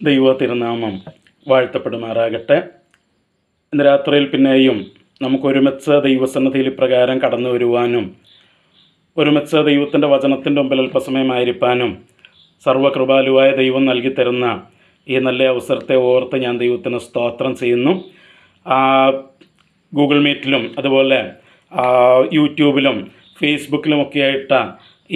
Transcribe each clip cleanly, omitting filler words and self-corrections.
ദൈവ തിരുനാമം വാഴ്ത്തപ്പെടുമാറാകട്ടെ. ഇന്ന് രാത്രിയിൽ പിന്നെയും നമുക്കൊരുമിച്ച് ദൈവസന്നിധിയിൽ ഇപ്രകാരം കടന്നു വരുവാനും ഒരുമിച്ച് ദൈവത്തിൻ്റെ വചനത്തിൻ്റെ മുമ്പിൽ അല്പസമയമായിരിക്കാനും സർവ്വകൃപാലുവായ ദൈവം നൽകി തരുന്ന ഈ നല്ല അവസരത്തെ ഓർത്ത് ഞാൻ ദൈവത്തിന് സ്തോത്രം ചെയ്യുന്നു. ഗൂഗിൾ മീറ്റിലും അതുപോലെ യൂട്യൂബിലും ഫേസ്ബുക്കിലുമൊക്കെയായിട്ട്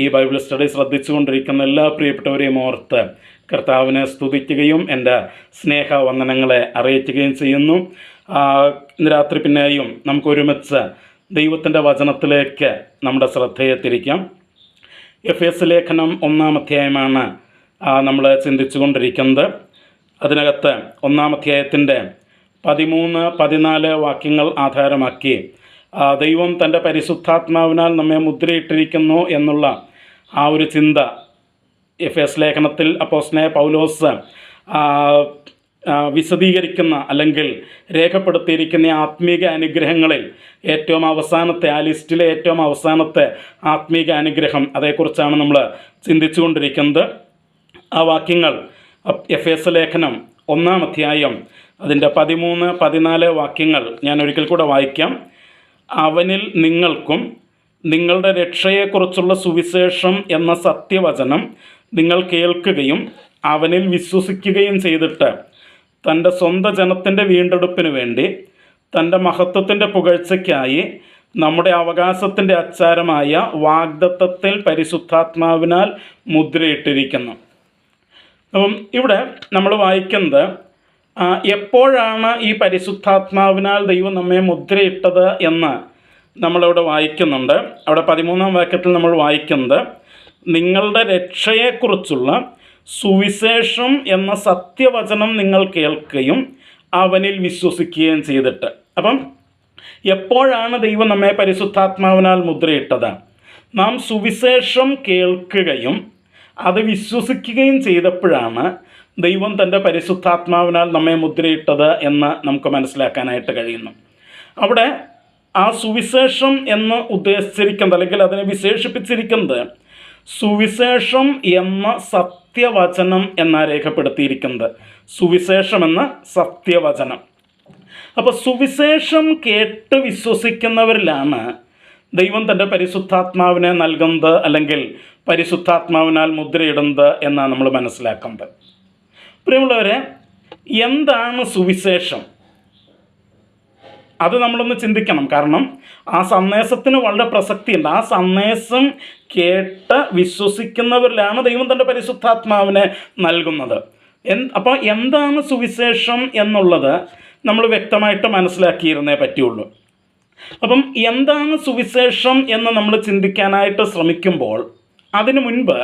ഈ ബൈബിൾ സ്റ്റഡി ശ്രദ്ധിച്ചുകൊണ്ടിരിക്കുന്ന എല്ലാ പ്രിയപ്പെട്ടവരെയും ഓർത്ത് കർത്താവിനെ സ്തുതിക്കുകയും എൻ്റെ സ്നേഹവന്ദനങ്ങളെ അറിയിക്കുകയും ചെയ്യുന്നു. ഇന്ന് രാത്രി പിന്നെയും നമുക്കൊരുമിച്ച് ദൈവത്തിൻ്റെ വചനത്തിലേക്ക് നമ്മുടെ ശ്രദ്ധയെ തിരിക്കാം. എഫേസ്യ ലേഖനം 1-ാം അധ്യായമാണ് നമ്മൾ ചിന്തിച്ചുകൊണ്ടിരിക്കുന്നത്. അതിനകത്ത് 1-ാം അധ്യായത്തിൻ്റെ 13-14 വാക്യങ്ങൾ ആധാരമാക്കി ദൈവം തൻ്റെ പരിശുദ്ധാത്മാവിനാൽ നമ്മെ മുദ്രയിട്ടിരിക്കുന്നു എന്നുള്ള ആ ഒരു ചിന്ത എഫേസ്യ ലേഖനത്തിൽ അപ്പോസ്തലനായ പൗലോസ് വിശദീകരിക്കുന്ന അല്ലെങ്കിൽ രേഖപ്പെടുത്തിയിരിക്കുന്ന ആത്മീക അനുഗ്രഹങ്ങളിൽ ഏറ്റവും അവസാനത്തെ ആ ലിസ്റ്റിലെ ഏറ്റവും അവസാനത്തെ ആത്മീക അനുഗ്രഹം അതേക്കുറിച്ചാണ് നമ്മൾ ചിന്തിച്ചുകൊണ്ടിരിക്കുന്നത്. ആ വാക്യങ്ങൾ എഫേസ്യ ലേഖനം 1-ാം അധ്യായം അതിൻ്റെ 13-14 വാക്യങ്ങൾ ഞാൻ ഒരിക്കൽ കൂടെ വായിക്കാം. അവനിൽ നിങ്ങൾക്കും നിങ്ങളുടെ രക്ഷയെക്കുറിച്ചുള്ള സുവിശേഷം എന്ന സത്യവചനം നിങ്ങൾ കേൾക്കുകയും അവനിൽ വിശ്വസിക്കുകയും ചെയ്തിട്ട് തൻ്റെ സ്വന്തം ജനത്തിൻ്റെ വീണ്ടെടുപ്പിന് വേണ്ടി തൻ്റെ മഹത്വത്തിൻ്റെ പുകഴ്ചയ്ക്കായി നമ്മുടെ അവകാശത്തിൻ്റെ അച്ചാരമായ വാഗ്ദത്തത്തിൽ പരിശുദ്ധാത്മാവിനാൽ മുദ്രയിട്ടിരിക്കുന്നു. അപ്പം ഇവിടെ നമ്മൾ വായിക്കുന്നത് എപ്പോഴാണ് ഈ പരിശുദ്ധാത്മാവിനാൽ ദൈവം നമ്മെ മുദ്രയിട്ടത് എന്ന് നമ്മളിവിടെ വായിക്കുന്നുണ്ട്. അവിടെ 13-ാം വാക്യത്തിൽ നമ്മൾ വായിക്കുന്നത് നിങ്ങളുടെ രക്ഷയെക്കുറിച്ചുള്ള സുവിശേഷം എന്ന സത്യവചനം നിങ്ങൾ കേൾക്കുകയും അവനിൽ വിശ്വസിക്കുകയും ചെയ്തിട്ട്. അപ്പം എപ്പോഴാണ് ദൈവം നമ്മെ പരിശുദ്ധാത്മാവിനാൽ മുദ്രയിട്ടത്? നാം സുവിശേഷം കേൾക്കുകയും അത് വിശ്വസിക്കുകയും ചെയ്തപ്പോഴാണ് ദൈവം തൻ്റെ പരിശുദ്ധാത്മാവിനാൽ നമ്മെ മുദ്രയിട്ടത് എന്ന് നമുക്ക് മനസ്സിലാക്കാനായിട്ട് കഴിയുന്നു. അവിടെ ആ സുവിശേഷം എന്ന് ഉദ്ദേശിച്ചിരിക്കുന്നത് അല്ലെങ്കിൽ അതിനെ വിശേഷിപ്പിച്ചിരിക്കുന്നത് സുവിശേഷം എന്ന സത്യവചനം എന്നാണ് രേഖപ്പെടുത്തിയിരിക്കുന്നത്. സുവിശേഷം എന്ന സത്യവചനം. അപ്പോൾ സുവിശേഷം കേട്ട് വിശ്വസിക്കുന്നവരിലാണ് ദൈവം തൻ്റെ പരിശുദ്ധാത്മാവിനെ നൽകുന്നത് അല്ലെങ്കിൽ പരിശുദ്ധാത്മാവിനാൽ മുദ്രയിടുന്നത് എന്നാണ് നമ്മൾ മനസ്സിലാക്കുന്നത്. പ്രിയമുള്ളവരെ, എന്താണ് സുവിശേഷം? അത് നമ്മളൊന്ന് ചിന്തിക്കണം. കാരണം ആ സന്ദേശത്തിന് വളരെ പ്രസക്തിയുണ്ട്. ആ സന്ദേശം കേട്ട് വിശ്വസിക്കുന്നവരിലാണ് ദൈവം തൻ്റെ പരിശുദ്ധാത്മാവിനെ നൽകുന്നത്. അപ്പോൾ എന്താണ് സുവിശേഷം എന്നുള്ളത് നമ്മൾ വ്യക്തമായിട്ട് മനസ്സിലാക്കിയിരുന്നേ പറ്റുള്ളൂ. അപ്പം എന്താണ് സുവിശേഷം എന്ന് നമ്മൾ ചിന്തിക്കാനായിട്ട് ശ്രമിക്കുമ്പോൾ അതിനു മുൻപ്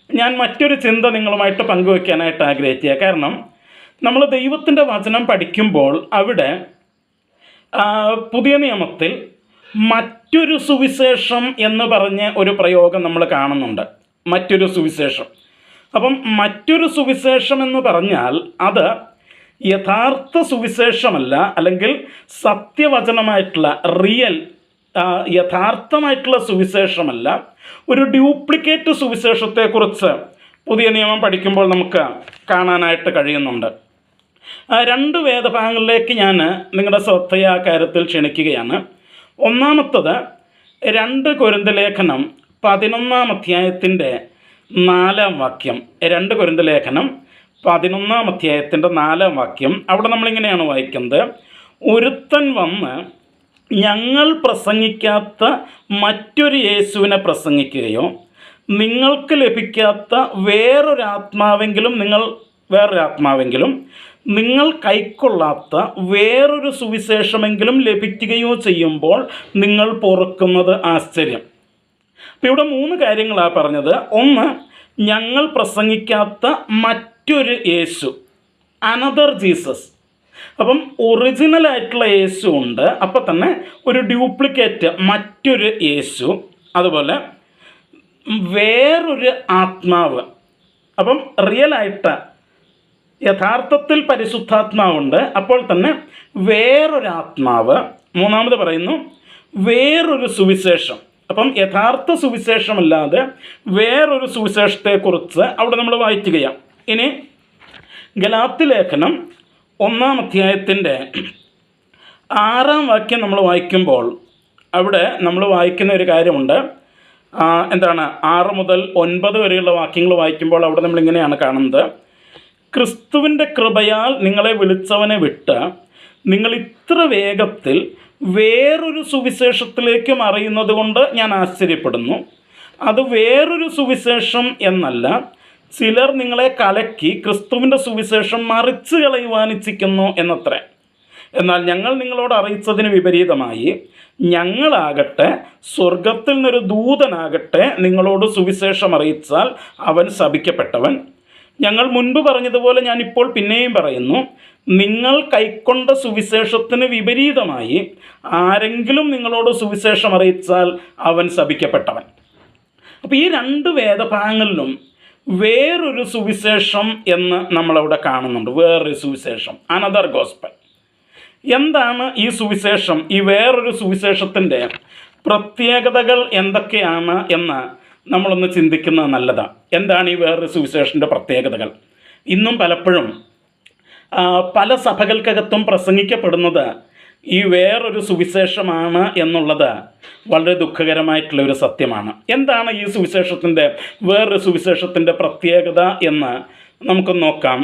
ഞാൻ മറ്റൊരു ചിന്ത നിങ്ങളുമായിട്ട് പങ്കുവയ്ക്കാനായിട്ട് ആഗ്രഹിക്കുക. കാരണം നമ്മൾ ദൈവത്തിൻ്റെ വചനം പഠിക്കുമ്പോൾ അവിടെ പുതിയ നിയമത്തിൽ മറ്റൊരു സുവിശേഷം എന്ന് പറഞ്ഞ് ഒരു പ്രയോഗം നമ്മൾ കാണുന്നുണ്ട്. മറ്റൊരു സുവിശേഷം. അപ്പം മറ്റൊരു സുവിശേഷം എന്ന് പറഞ്ഞാൽ അത് യഥാർത്ഥ സുവിശേഷമല്ല, അല്ലെങ്കിൽ സത്യവചനമായിട്ടുള്ള യഥാർത്ഥമായിട്ടുള്ള സുവിശേഷമല്ല. ഒരു ഡ്യൂപ്ലിക്കേറ്റ് സുവിശേഷത്തെക്കുറിച്ച് പുതിയ നിയമം പഠിക്കുമ്പോൾ നമുക്ക് കാണാനായിട്ട് കഴിയുന്നുണ്ട്. 2 വേദഭാഗങ്ങളിലേക്ക് ഞാൻ നിങ്ങളുടെ ശ്രദ്ധയെ ആ കാര്യത്തിൽ ക്ഷണിക്കുകയാണ്. ഒന്നാമത്തത് 2 കൊരിന്ത്യർ ലേഖനം 11-ാം അധ്യായത്തിൻ്റെ 4-ാം വാക്യം. 2 കൊരിന്ത്യർ ലേഖനം 11-ാം അധ്യായത്തിൻ്റെ 4-ാം വാക്യം. അവിടെ നമ്മളിങ്ങനെയാണ് വായിക്കുന്നത്: ഒരുത്തൻ വന്ന് ഞങ്ങൾ പ്രസംഗിക്കാത്ത മറ്റൊരു യേശുവിനെ പ്രസംഗിക്കുകയോ നിങ്ങൾക്ക് ലഭിക്കാത്ത വേറൊരാത്മാവെങ്കിലും നിങ്ങൾ കൈക്കൊള്ളാത്ത വേറൊരു സുവിശേഷമെങ്കിലും ലഭിക്കുകയോ ചെയ്യുമ്പോൾ നിങ്ങൾ പൊറുക്കുന്നത് ആശ്ചര്യം. അപ്പോൾ ഇവിടെ 3 കാര്യങ്ങളാണ് പറഞ്ഞത്. ഒന്ന്, ഞങ്ങൾ പ്രസംഗിക്കാത്ത മറ്റൊരു യേശു, അനദർ ജീസസ്. അപ്പം ഒറിജിനലായിട്ടുള്ള യേശു ഉണ്ട്, അപ്പോൾ തന്നെ ഒരു ഡ്യൂപ്ലിക്കേറ്റ് മറ്റൊരു യേശു, അതുപോലെ വേറൊരു ആത്മാവ്. അപ്പം റിയലായിട്ട് യഥാർത്ഥത്തിൽ പരിശുദ്ധാത്മാവുണ്ട്, അപ്പോൾ തന്നെ വേറൊരാത്മാവ്. മൂന്നാമത് പറയുന്നു വേറൊരു സുവിശേഷം. അപ്പം യഥാർത്ഥ സുവിശേഷമല്ലാതെ വേറൊരു സുവിശേഷത്തെക്കുറിച്ച് അവിടെ നമ്മൾ വായിക്കുകയാണ്. ഇനി ഗലാത്യ ലേഖനം 1-ാം അധ്യായത്തിൻ്റെ 6-ാം വാക്യം നമ്മൾ വായിക്കുമ്പോൾ അവിടെ നമ്മൾ വായിക്കുന്ന ഒരു കാര്യമുണ്ട്. എന്താണ് 6 മുതൽ 9 വരെയുള്ള വാക്യങ്ങൾ വായിക്കുമ്പോൾ അവിടെ നമ്മളിങ്ങനെയാണ് കാണുന്നത്. ക്രിസ്തുവിൻ്റെ കൃപയാൽ നിങ്ങളെ വിളിച്ചവനെ വിട്ട് നിങ്ങൾ ഇത്ര വേഗത്തിൽ വേറൊരു സുവിശേഷത്തിലേക്ക് മറിയുന്നത് കൊണ്ട് ഞാൻ ആശ്ചര്യപ്പെടുന്നു. അത് വേറൊരു സുവിശേഷം എന്നല്ല, ചിലർ നിങ്ങളെ കലക്കി ക്രിസ്തുവിൻ്റെ സുവിശേഷം മറിച്ച് കളയുവാനിച്ഛിക്കുന്നു എന്നത്രേ. എന്നാൽ ഞങ്ങൾ നിങ്ങളോട് അറിയിച്ചതിന് വിപരീതമായി ഞങ്ങളാകട്ടെ സ്വർഗത്തിൽ നിന്നൊരു ദൂതനാകട്ടെ നിങ്ങളോട് സുവിശേഷം അറിയിച്ചാൽ അവൻ ശപിക്കപ്പെട്ടവൻ. ഞങ്ങൾ മുൻപ് പറഞ്ഞതുപോലെ ഞാനിപ്പോൾ പിന്നെയും പറയുന്നു, നിങ്ങൾ കൈക്കൊണ്ട സുവിശേഷത്തിന് വിപരീതമായി ആരെങ്കിലും നിങ്ങളോട് സുവിശേഷം അറിയിച്ചാൽ അവൻ ശപിക്കപ്പെട്ടവൻ. അപ്പോൾ ഈ 2 വേദഭാഗങ്ങളിലും വേറൊരു സുവിശേഷം എന്ന് നമ്മളവിടെ കാണുന്നുണ്ട്. വേറൊരു സുവിശേഷം, അനദർ ഗോസ്പൽ. എന്താണ് ഈ സുവിശേഷം? ഈ വേറൊരു സുവിശേഷത്തിൻ്റെ പ്രത്യേകതകൾ എന്തൊക്കെയാണ് എന്ന് നമ്മളൊന്ന് ചിന്തിക്കുന്നത് നല്ലതാണ്. എന്താണ് ഈ വേറൊരു സുവിശേഷൻ്റെ പ്രത്യേകതകൾ? ഇന്നും പലപ്പോഴും പല സഭകൾക്കകത്തും പ്രസംഗിക്കപ്പെടുന്നത് ഈ വേറൊരു സുവിശേഷമാണ് എന്നുള്ളത് വളരെ ദുഃഖകരമായിട്ടുള്ളൊരു സത്യമാണ്. എന്താണ് ഈ സുവിശേഷത്തിൻ്റെ വേറൊരു സുവിശേഷത്തിൻ്റെ പ്രത്യേകത എന്ന് നമുക്ക് നോക്കാം.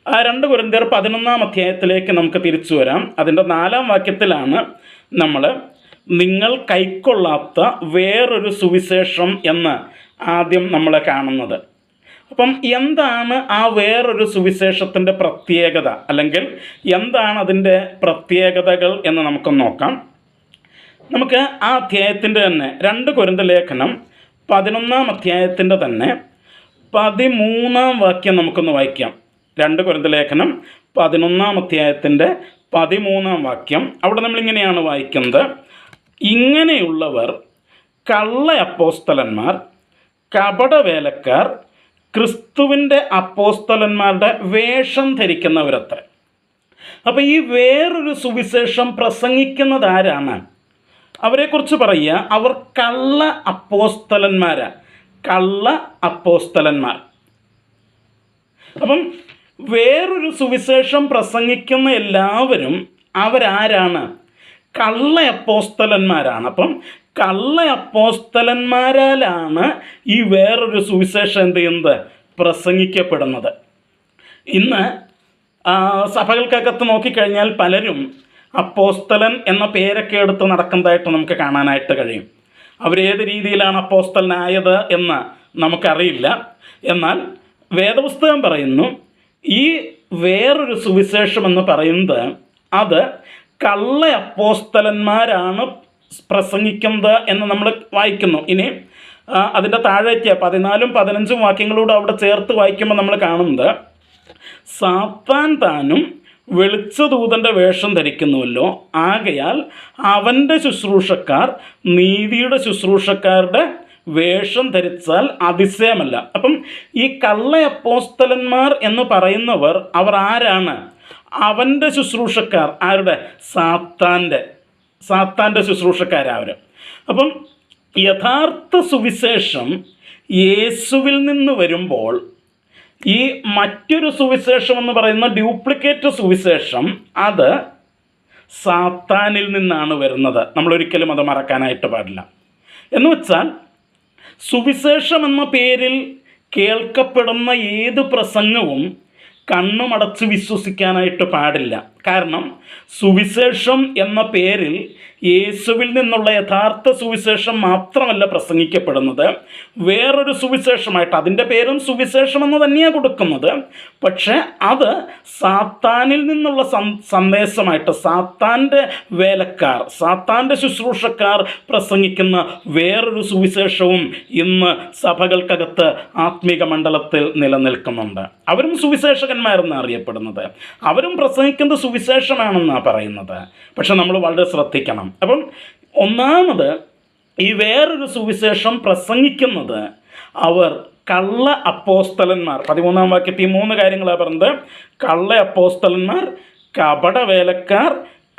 2 കൊരിന്ത്യർ 11-ാം അധ്യായത്തിലേക്ക് നമുക്ക് തിരിച്ചു വരാം. അതിൻ്റെ 4-ാം വാക്യത്തിലാണ് നമ്മൾ നിങ്ങൾ കൈക്കൊള്ളാത്ത വേറൊരു സുവിശേഷം എന്ന് ആദ്യം നമ്മൾ കാണുന്നത്. അപ്പം എന്താണ് ആ വേറൊരു സുവിശേഷത്തിൻ്റെ പ്രത്യേകത, അല്ലെങ്കിൽ എന്താണ് അതിൻ്റെ പ്രത്യേകതകൾ എന്ന് നമുക്ക് നോക്കാം. നമുക്ക് ആ അധ്യായത്തിൻ്റെ തന്നെ 2 കൊരിന്ത്യർ ലേഖനം 11-ാം അധ്യായത്തിൻ്റെ തന്നെ 13-ാം വാക്യം നമുക്കൊന്ന് വായിക്കാം. 2 കൊരിന്ത്യർ ലേഖനം 11-ാം അധ്യായത്തിൻ്റെ 13-ാം വാക്യം. അവിടെ നമ്മളിങ്ങനെയാണ് വായിക്കുന്നത്: ഇങ്ങനെയുള്ളവർ കള്ള അപ്പോസ്തലന്മാർ, കപടവേലക്കാർ, ക്രിസ്തുവിൻ്റെ അപ്പോസ്തലന്മാരുടെ വേഷം ധരിക്കുന്നവരത്രേ. അപ്പോൾ ഈ വേറൊരു സുവിശേഷം പ്രസംഗിക്കുന്നത് ആരാണ്? അവരെക്കുറിച്ച് പറയുക, അവർ കള്ള അപ്പോസ്തലന്മാരാണ്. കള്ള അപ്പോസ്തലന്മാർ. അപ്പം വേറൊരു സുവിശേഷം പ്രസംഗിക്കുന്ന എല്ലാവരും അവരാരാണ്? കള്ള അപ്പോസ്തലന്മാരാണ്. അപ്പം കള്ള അപ്പോസ്തലന്മാരാലാണ് ഈ വേറൊരു സുവിശേഷം എന്ത് ചെയ്യുന്നത്? പ്രസംഗിക്കപ്പെടുന്നത്. ഇന്ന് സഭകൾക്കകത്ത് നോക്കിക്കഴിഞ്ഞാൽ പലരും അപ്പോസ്തലൻ എന്ന പേരൊക്കെ എടുത്ത് നടക്കുന്നതായിട്ട് നമുക്ക് കാണാനായിട്ട് കഴിയും. അവരേത് രീതിയിലാണ് അപ്പോസ്തലനായത് എന്ന് നമുക്കറിയില്ല. എന്നാൽ വേദപുസ്തകം പറയുന്നു, ഈ വേറൊരു സുവിശേഷം എന്ന് പറയുന്നത് അത് കള്ള അപ്പോസ്തലന്മാരാണ് പ്രസംഗിക്കുന്നത് എന്ന് നമ്മൾ വായിക്കുന്നു. ഇനി അതിൻ്റെ താഴേക്ക് 14-ഉം 15-ഉം വാക്യങ്ങളോട് അവിടെ ചേർത്ത് വായിക്കുമ്പോൾ നമ്മൾ കാണുന്നത്, സാത്താൻ താനും വെളിച്ചദൂതൻ്റെ വേഷം ധരിക്കുന്നുവല്ലോ, ആകയാൽ അവൻ്റെ ശുശ്രൂഷക്കാർ നീതിയുടെ ശുശ്രൂഷക്കാരുടെ വേഷം ധരിച്ചാൽ അതിശയമല്ല. അപ്പം ഈ കള്ള അപ്പോസ്തലന്മാർ എന്ന് പറയുന്നവർ അവർ ആരാണ്? അവൻ്റെ ശുശ്രൂഷക്കാർ. ആരുടെ? സാത്താൻ്റെ ശുശ്രൂഷക്കാരവർ. അപ്പം യഥാർത്ഥ സുവിശേഷം യേശുവിൽ നിന്ന് വരുമ്പോൾ ഈ മറ്റൊരു സുവിശേഷം എന്ന് പറയുന്ന ഡ്യൂപ്ലിക്കേറ്റ് സുവിശേഷം അത് സാത്താനിൽ നിന്നാണ് വരുന്നത്. നമ്മളൊരിക്കലും അത് മറക്കാനായിട്ട് പാടില്ല. എന്ന് വെച്ചാൽ സുവിശേഷം എന്ന പേരിൽ കേൾക്കപ്പെടുന്ന ഏത് പ്രസംഗവും കണ്ണുമടച്ച് വിശ്വസിക്കാനായിട്ട് പാടില്ല. കാരണം സുവിശേഷം എന്ന പേരിൽ യേശുവിൽ നിന്നുള്ള യഥാർത്ഥ സുവിശേഷം മാത്രമല്ല പ്രസംഗിക്കപ്പെടുന്നത്, വേറൊരു സുവിശേഷമായിട്ട്, അതിൻ്റെ പേരും സുവിശേഷം എന്ന് തന്നെയാണ് കൊടുക്കുന്നത്. പക്ഷേ അത് സാത്താനിൽ നിന്നുള്ള സന്ദേശമായിട്ട് സാത്താൻ്റെ വേലക്കാർ, സാത്താൻ്റെ ശുശ്രൂഷക്കാർ പ്രസംഗിക്കുന്ന വേറൊരു സുവിശേഷവും ഇന്ന് സഭകൾക്കകത്ത് ആത്മീക മണ്ഡലത്തിൽ നിലനിൽക്കുന്നുണ്ട്. അവരും സുവിശേഷകന്മാരെന്നാണ് അറിയപ്പെടുന്നത്. അവരും പ്രസംഗിക്കുന്നത് സുവിശേഷമാണെന്നാണ് പറയുന്നത്. പക്ഷെ നമ്മൾ വളരെ ശ്രദ്ധിക്കണം. അപ്പം ഒന്നാമത് ഈ വേറൊരു സുവിശേഷം പ്രസംഗിക്കുന്നത് അവർ കള്ള അപ്പോസ്തലന്മാർ. 13-ാം വാക്യത്തിൽ 3 കാര്യങ്ങളാണ് പറഞ്ഞത്. കള്ള അപ്പോസ്തലന്മാർ, കപടവേലക്കാർ,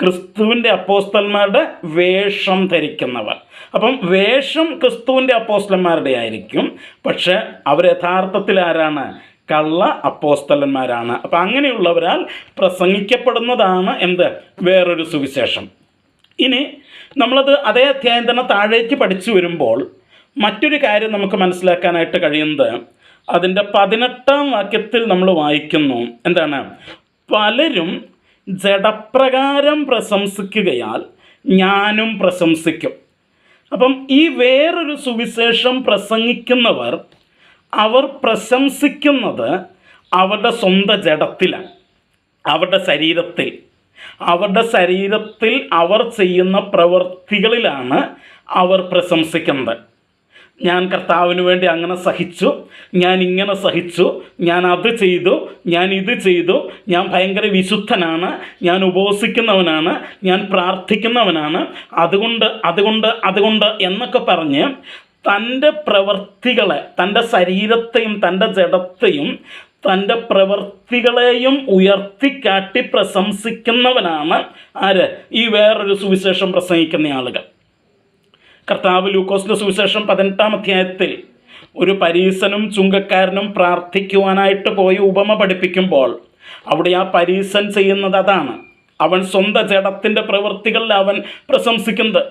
ക്രിസ്തുവിൻ്റെ അപ്പോസ്തലന്മാരുടെ വേഷം ധരിക്കുന്നവർ. അപ്പം വേഷം ക്രിസ്തുവിൻ്റെ അപ്പോസ്തലന്മാരുടെ ആയിരിക്കും, പക്ഷെ അവർ യഥാർത്ഥത്തിൽ ആരാണ്? കള്ള അപ്പോസ്തലന്മാരാണ്. അപ്പം അങ്ങനെയുള്ളവരാൽ പ്രസംഗിക്കപ്പെടുന്നതാണ് എന്ത്? വേറൊരു സുവിശേഷം. ഇനി നമ്മളത് അതേ അധ്യായം തന്നെ താഴേക്ക് പഠിച്ചു വരുമ്പോൾ മറ്റൊരു കാര്യം നമുക്ക് മനസ്സിലാക്കാനായിട്ട് കഴിയുന്നത്, അതിൻ്റെ 18-ാം വാക്യത്തിൽ നമ്മൾ വായിക്കുന്നു, എന്താണ്? പലരും ജഡപ്രകാരം പ്രശംസിക്കുകയാൽ ഞാനും പ്രശംസിക്കും. അപ്പം ഈ വേറൊരു സുവിശേഷം പ്രസംഗിക്കുന്നവർ അവർ പ്രശംസിക്കുന്നത് അവരുടെ സ്വന്തം ജഡത്തിലാണ്, അവരുടെ ശരീരത്തിൽ അവർ ചെയ്യുന്ന പ്രവൃത്തികളിലാണ് അവർ പ്രശംസിക്കുന്നത്. ഞാൻ കർത്താവിന് വേണ്ടി അങ്ങനെ സഹിച്ചു, ഞാൻ ഇങ്ങനെ സഹിച്ചു, ഞാൻ അത് ചെയ്തു, ഞാൻ ഇത് ചെയ്തു, ഞാൻ ഭയങ്കര വിശുദ്ധനാണ്, ഞാൻ ഉപവസിക്കുന്നവനാണ്, ഞാൻ പ്രാർത്ഥിക്കുന്നവനാണ്, അതുകൊണ്ട് എന്നൊക്കെ പറഞ്ഞ് തൻ്റെ പ്രവൃത്തികളെ, തൻ്റെ ശരീരത്തെയും തൻ്റെ ജഡത്തെയും തൻ്റെ പ്രവൃത്തികളെയും ഉയർത്തിക്കാട്ടി പ്രശംസിക്കുന്നവനാണ് ആര്? ഈ വേറൊരു സുവിശേഷം പ്രസംഗിക്കുന്ന ആളുകൾ. കർത്താവ് ലൂക്കോസിൻ്റെ സുവിശേഷം 18-ാം അധ്യായത്തിൽ ഒരു പരീശനും ചുങ്കക്കാരനും പ്രാർത്ഥിക്കുവാനായിട്ട് പോയി ഉപമ പഠിപ്പിക്കുമ്പോൾ അവിടെ ആ പരീശൻ ചെയ്യുന്നത് അതാണ്. അവൻ സ്വന്തം ജഡത്തിൻ്റെ പ്രവൃത്തികളിൽ അവൻ പ്രശംസിക്കുന്നത്.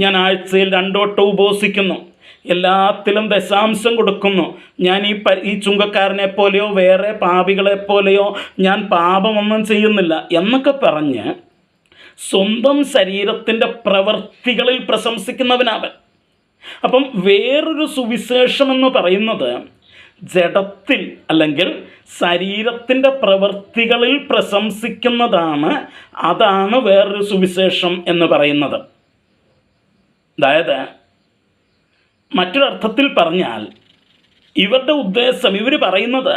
ഞാൻ ആഴ്ചയിൽ 2 വട്ടം ഉപവസിക്കുന്നു, എല്ലാത്തിലും ദശാംശം കൊടുക്കുന്നു, ഞാൻ ഈ ചുങ്കക്കാരനെ പോലെയോ വേറെ പാപികളെപ്പോലെയോ ഞാൻ പാപമൊന്നും ചെയ്യുന്നില്ല എന്നൊക്കെ പറഞ്ഞ് സ്വന്തം ശരീരത്തിൻ്റെ പ്രവൃത്തികളിൽ പ്രശംസിക്കുന്നവനവൻ. അപ്പം വേറൊരു സുവിശേഷം എന്ന് പറയുന്നത് ജഡത്തിൽ അല്ലെങ്കിൽ ശരീരത്തിൻ്റെ പ്രവൃത്തികളിൽ പ്രശംസിക്കുന്നതാണ്. അതാണ് വേറൊരു സുവിശേഷം എന്ന് പറയുന്നത്. അതായത് മറ്റൊരർത്ഥത്തിൽ പറഞ്ഞാൽ ഇവരുടെ ഉദ്ദേശം, ഇവർ പറയുന്നത്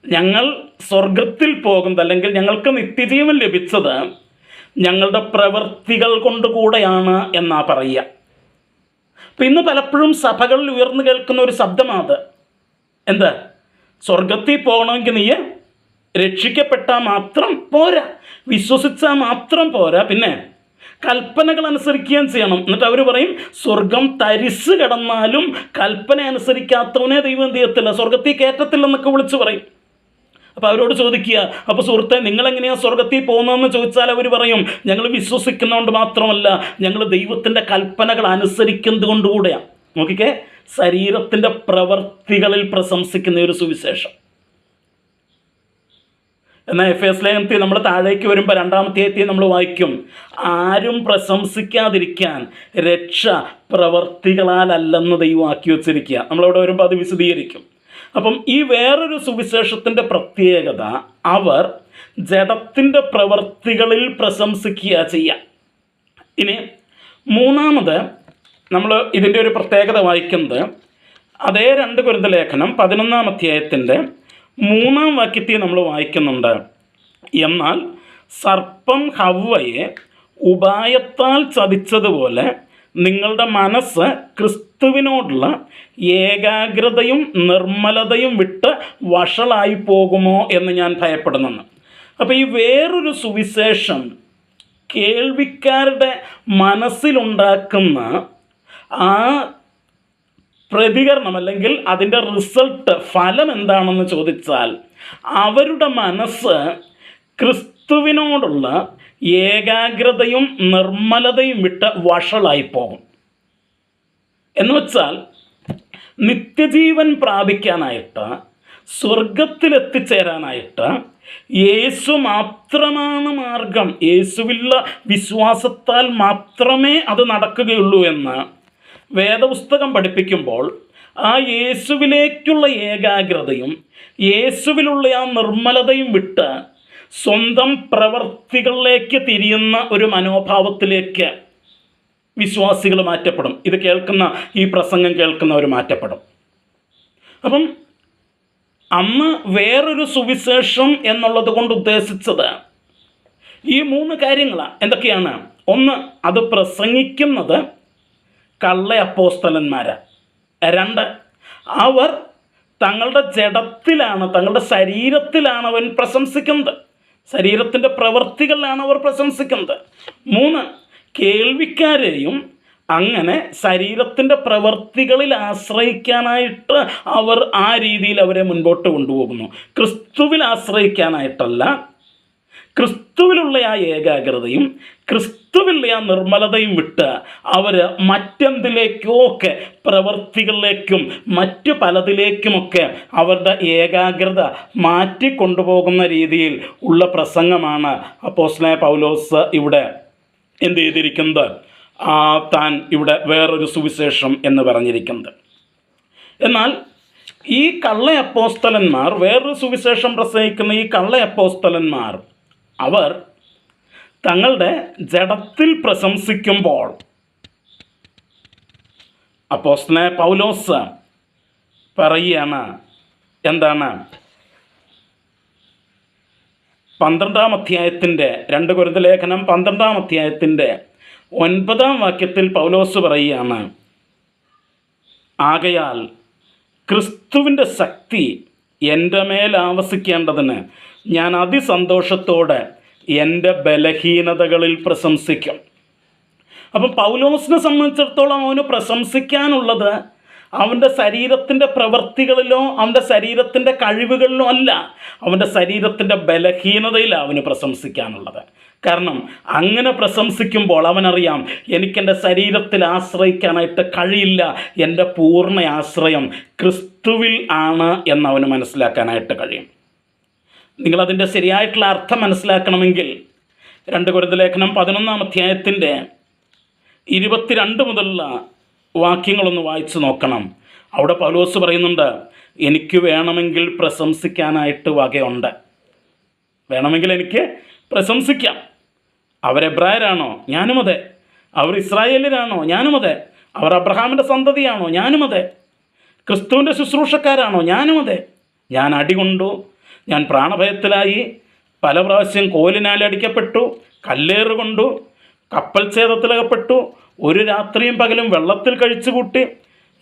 ഞങ്ങൾ സ്വർഗത്തിൽ പോകുന്നത് അല്ലെങ്കിൽ ഞങ്ങൾക്ക് നിത്യജീവൻ ലഭിച്ചത് ഞങ്ങളുടെ പ്രവൃത്തികൾ കൊണ്ടുകൂടെയാണ് എന്നാ പറയുക. അപ്പം ഇന്ന് പലപ്പോഴും സഭകളിൽ ഉയർന്നു കേൾക്കുന്ന ഒരു ശബ്ദമാത്, എന്താ? സ്വർഗത്തിൽ പോകണമെങ്കിൽ നീ രക്ഷിക്കപ്പെട്ടാൽ മാത്രം പോരാ, വിശ്വസിച്ചാൽ മാത്രം പോരാ, പിന്നെ കൽപ്പനകൾ അനുസരിക്കുകയും ചെയ്യണം. എന്നിട്ട് അവർ പറയും സ്വർഗം തരിസ് കിടന്നാലും കൽപ്പന അനുസരിക്കാത്തവനെ ദൈവം എന്ത് ചെയ്യത്തില്ല, സ്വർഗത്തിൽ കയറ്റത്തില്ലെന്നൊക്കെ വിളിച്ച് പറയും. അപ്പോൾ അവരോട് ചോദിക്കുക, അപ്പോൾ സുഹൃത്തെ നിങ്ങളെങ്ങനെയാണ് സ്വർഗത്തിൽ പോകുന്നതെന്ന് ചോദിച്ചാൽ അവർ പറയും ഞങ്ങൾ വിശ്വസിക്കുന്നതുകൊണ്ട് മാത്രമല്ല, ഞങ്ങൾ ദൈവത്തിൻ്റെ കൽപ്പനകൾ അനുസരിക്കുന്നത് കൊണ്ടുകൂടെയാണ്. നോക്കിക്കേ, ശരീരത്തിൻ്റെ പ്രവൃത്തികളിൽ പ്രശംസിക്കുന്ന ഒരു സുവിശേഷം. എന്നാൽ എഫേസ് ലേഖനത്തിൽ നമ്മൾ താഴേക്ക് വരുമ്പോൾ 2-ാം അധ്യായത്തിൽ നമ്മൾ വായിക്കും, ആരും പ്രശംസിക്കാതിരിക്കാൻ രക്ഷ പ്രവർത്തികളാലല്ലെന്ന് ദൈവം ആക്കി വച്ചിരിക്കുക. നമ്മളവിടെ വരുമ്പോൾ അത് വിശദീകരിക്കും. അപ്പം ഈ വേറൊരു സുവിശേഷത്തിൻ്റെ പ്രത്യേകത, അവർ ജഡത്തിൻ്റെ പ്രവൃത്തികളിൽ പ്രശംസിക്കുക ചെയ്യുക. ഇനി മൂന്നാമത് നമ്മൾ ഇതിൻ്റെ ഒരു പ്രത്യേകത വായിക്കുന്നത് അതേ 2 കൊരിന്ത്യർ ലേഖനം 11-ാം അധ്യായത്തിൻ്റെ 3-ാം വാക്യത്തിൽ നമ്മൾ വായിക്കുന്നുണ്ട്. എന്നാൽ സർപ്പം ഹവ്വയെ ഉപായത്താൽ ചതിച്ചതുപോലെ നിങ്ങളുടെ മനസ്സ് ക്രിസ്തുവിനോടുള്ള ഏകാഗ്രതയും നിർമ്മലതയും വിട്ട് വഷളായി പോകുമോ എന്ന് ഞാൻ ഭയപ്പെടുന്നു. അപ്പോൾ ഈ വേറൊരു സുവിശേഷം കേൾവിക്കാരുടെ മനസ്സിലുണ്ടാക്കുന്ന ആ പ്രതികരണം അല്ലെങ്കിൽ അതിൻ്റെ റിസൾട്ട്, ഫലം എന്താണെന്ന് ചോദിച്ചാൽ അവരുടെ മനസ്സ് ക്രിസ്തുവിനോടുള്ള ഏകാഗ്രതയും നിർമ്മലതയും വിട്ട് വഷളായി പോകും. എന്ന് വെച്ചാൽ നിത്യജീവൻ പ്രാപിക്കാനായിട്ട്, സ്വർഗത്തിലെത്തിച്ചേരാനായിട്ട് യേശു മാത്രമാണ് മാർഗം, യേശുവിലുള്ള വിശ്വാസത്താൽ മാത്രമേ അത് നടക്കുകയുള്ളൂ എന്ന് വേദപുസ്തകം പഠിപ്പിക്കുമ്പോൾ ആ യേശുവിലേക്കുള്ള ഏകാഗ്രതയും യേശുവിലുള്ള ആ നിർമ്മലതയും വിട്ട് സ്വന്തം പ്രവർത്തികളിലേക്ക് തിരിയുന്ന ഒരു മനോഭാവത്തിലേക്ക് വിശ്വാസികൾ മാറ്റപ്പെടും. ഇത് കേൾക്കുന്ന, ഈ പ്രസംഗം കേൾക്കുന്നവർ മാറ്റപ്പെടും. അപ്പം അന്ന് വേറൊരു സുവിശേഷം എന്നുള്ളത് കൊണ്ട് ഉദ്ദേശിച്ചത് ഈ 3 കാര്യങ്ങളാണ്. എന്തൊക്കെയാണ്? ഒന്ന്, അത് പ്രസംഗിക്കുന്നത് കള്ള അപ്പോസ്തലന്മാരാണ്. 2, അവർ തങ്ങളുടെ ജഡത്തിലാണ്, തങ്ങളുടെ ശരീരത്തിലാണ് അവൻ പ്രശംസിക്കുന്നത്, ശരീരത്തിൻ്റെ പ്രവൃത്തികളിലാണ് അവർ പ്രശംസിക്കുന്നത്. 3, കേൾവിക്കാരെയും അങ്ങനെ ശരീരത്തിൻ്റെ പ്രവൃത്തികളിൽ ആശ്രയിക്കാനായിട്ട് അവർ ആ രീതിയിൽ അവരെ മുൻപോട്ട് കൊണ്ടുപോകുന്നു. ക്രിസ്തുവിൽ ആശ്രയിക്കാനായിട്ടല്ല, ക്രിസ്തുവിലുള്ള ആ ഏകാഗ്രതയും ക്രിസ്തുവിലുള്ള ആ നിർമ്മലതയും വിട്ട് അവർ മറ്റെന്തിലേക്കോ ഒക്കെ പ്രവൃത്തികളിലേക്കും മറ്റു പലതിലേക്കുമൊക്കെ അവരുടെ ഏകാഗ്രത മാറ്റിക്കൊണ്ടുപോകുന്ന രീതിയിൽ ഉള്ള പ്രസംഗമാണ് അപ്പോസ്തലനായ പൗലോസ് ഇവിടെ എന്ത് ചെയ്തിരിക്കുന്നത്, താൻ ഇവിടെ വേറൊരു സുവിശേഷം എന്ന് പറഞ്ഞിരിക്കുന്നത്. എന്നാൽ ഈ കള്ള അപ്പോസ്തലന്മാർ, വേറൊരു സുവിശേഷം പ്രസംഗിക്കുന്ന ഈ കള്ള അപ്പോസ്തലന്മാർ, അവർ തങ്ങളുടെ ജഡത്തിൽ പ്രശംസിക്കുമ്പോൾ അപ്പോസ്തലനായ പൗലോസ് പറയുകയാണ്, എന്താണ്, 12-ാം അധ്യായത്തിൻ്റെ 2 കൊരിന്ത്യർ ലേഖനം 12-ാം അധ്യായത്തിൻ്റെ 9-ാം വാക്യത്തിൽ പൗലോസ് പറയുകയാണ്, ആകയാൽ ക്രിസ്തുവിൻ്റെ ശക്തി എൻ്റെ മേൽ ആവസിക്കേണ്ടതിന് ഞാൻ അതിസന്തോഷത്തോടെ എൻ്റെ ബലഹീനതകളിൽ പ്രശംസിക്കും. അപ്പം പൗലോസിനെ സംബന്ധിച്ചിടത്തോളം അവന് പ്രശംസിക്കാനുള്ളത് അവൻ്റെ ശരീരത്തിൻ്റെ പ്രവൃത്തികളിലോ അവൻ്റെ ശരീരത്തിൻ്റെ കഴിവുകളിലോ അല്ല, അവൻ്റെ ശരീരത്തിൻ്റെ ബലഹീനതയിലാണ് അവന് പ്രശംസിക്കാനുള്ളത്. കാരണം അങ്ങനെ പ്രശംസിക്കുമ്പോൾ അവനറിയാം, എനിക്കെൻ്റെ ശരീരത്തിൽ ആശ്രയിക്കാനായിട്ട് കഴിയില്ല, എൻ്റെ പൂർണ്ണ ആശ്രയം ക്രിസ്തുവിൽ ആണ് എന്നവന് മനസ്സിലാക്കാനായിട്ട് കഴിയും. നിങ്ങളതിൻ്റെ ശരിയായിട്ടുള്ള അർത്ഥം മനസ്സിലാക്കണമെങ്കിൽ 2 കൊരിന്ത്യർ ലേഖനം 11-ാം അധ്യായത്തിൻ്റെ 22 മുതലുള്ള വാക്യങ്ങളൊന്ന് വായിച്ച് നോക്കണം. അവിടെ പൗലോസ് പറയുന്നുണ്ട്, എനിക്ക് വേണമെങ്കിൽ പ്രശംസിക്കാനായിട്ട് വകയുണ്ട്, വേണമെങ്കിൽ എനിക്ക് പ്രശംസിക്കാം. അവർ എബ്രായരാണോ? ഞാനും അതെ. അവർ ഇസ്രായേലിലാണോ? ഞാനും അതെ. അവർ അബ്രഹാമിൻ്റെ സന്തതിയാണോ? ഞാനും അതെ. ക്രിസ്തുവിൻ്റെ ശുശ്രൂഷക്കാരാണോ? ഞാനും അതെ. ഞാൻ അടികൊണ്ടു, ഞാൻ പ്രാണഭയത്തിലായി, പല പ്രാവശ്യം കോലിനാൽ അടിക്കപ്പെട്ടു, കല്ലേറ് കൊണ്ടു, കപ്പൽ ഛേദത്തിലകപ്പെട്ടു, ഒരു രാത്രിയും പകലും വെള്ളത്തിൽ കഴിച്ചുകൂട്ടി,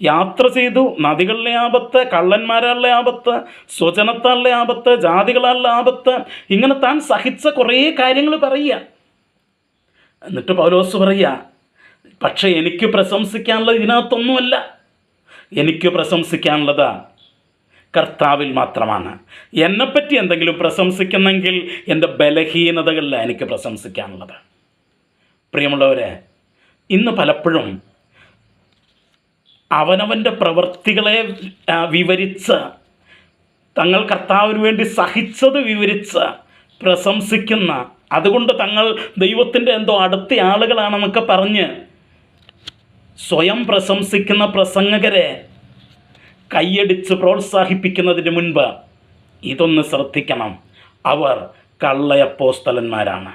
യാത്ര ചെയ്തു, നദികളിലെ ആപത്ത്, കള്ളന്മാരാലുള്ള ആപത്ത്, സ്വജനത്താലുള്ള ആപത്ത്, ജാതികളാലുള്ള ആപത്ത്, ഇങ്ങനെ താൻ സഹിച്ച കുറേ കാര്യങ്ങൾ പറയുക. എന്നിട്ട് പൗലോസ് പറയുക, പക്ഷേ എനിക്ക് പ്രശംസിക്കാനുള്ളത് ഇതിനകത്തൊന്നുമല്ല, എനിക്ക് പ്രശംസിക്കാനുള്ളത് കർത്താവിൽ മാത്രമാണ്. എന്നെപ്പറ്റി എന്തെങ്കിലും പ്രശംസിക്കുന്നെങ്കിൽ എൻ്റെ ബലഹീനതകളിലാണ് എനിക്ക് പ്രശംസിക്കാനുള്ളത്. പ്രിയമുള്ളവരെ, ഇന്ന് പലപ്പോഴും അവനവൻ്റെ പ്രവൃത്തികളെ വിവരിച്ച്, തങ്ങൾ കർത്താവിന് വേണ്ടി സഹിച്ചത് വിവരിച്ച് പ്രശംസിക്കുന്ന, അതുകൊണ്ട് തങ്ങൾ ദൈവത്തിൻ്റെ എന്തോ അടുത്ത ആളുകളാണെന്നൊക്കെ പറഞ്ഞ് സ്വയം പ്രശംസിക്കുന്ന പ്രസംഗകരെ കൈയടിച്ച് പ്രോത്സാഹിപ്പിക്കുന്നതിന് മുൻപ് ഇതൊന്ന് ശ്രദ്ധിക്കണം, അവർ കള്ളയപ്പോസ്തലന്മാരാണ്.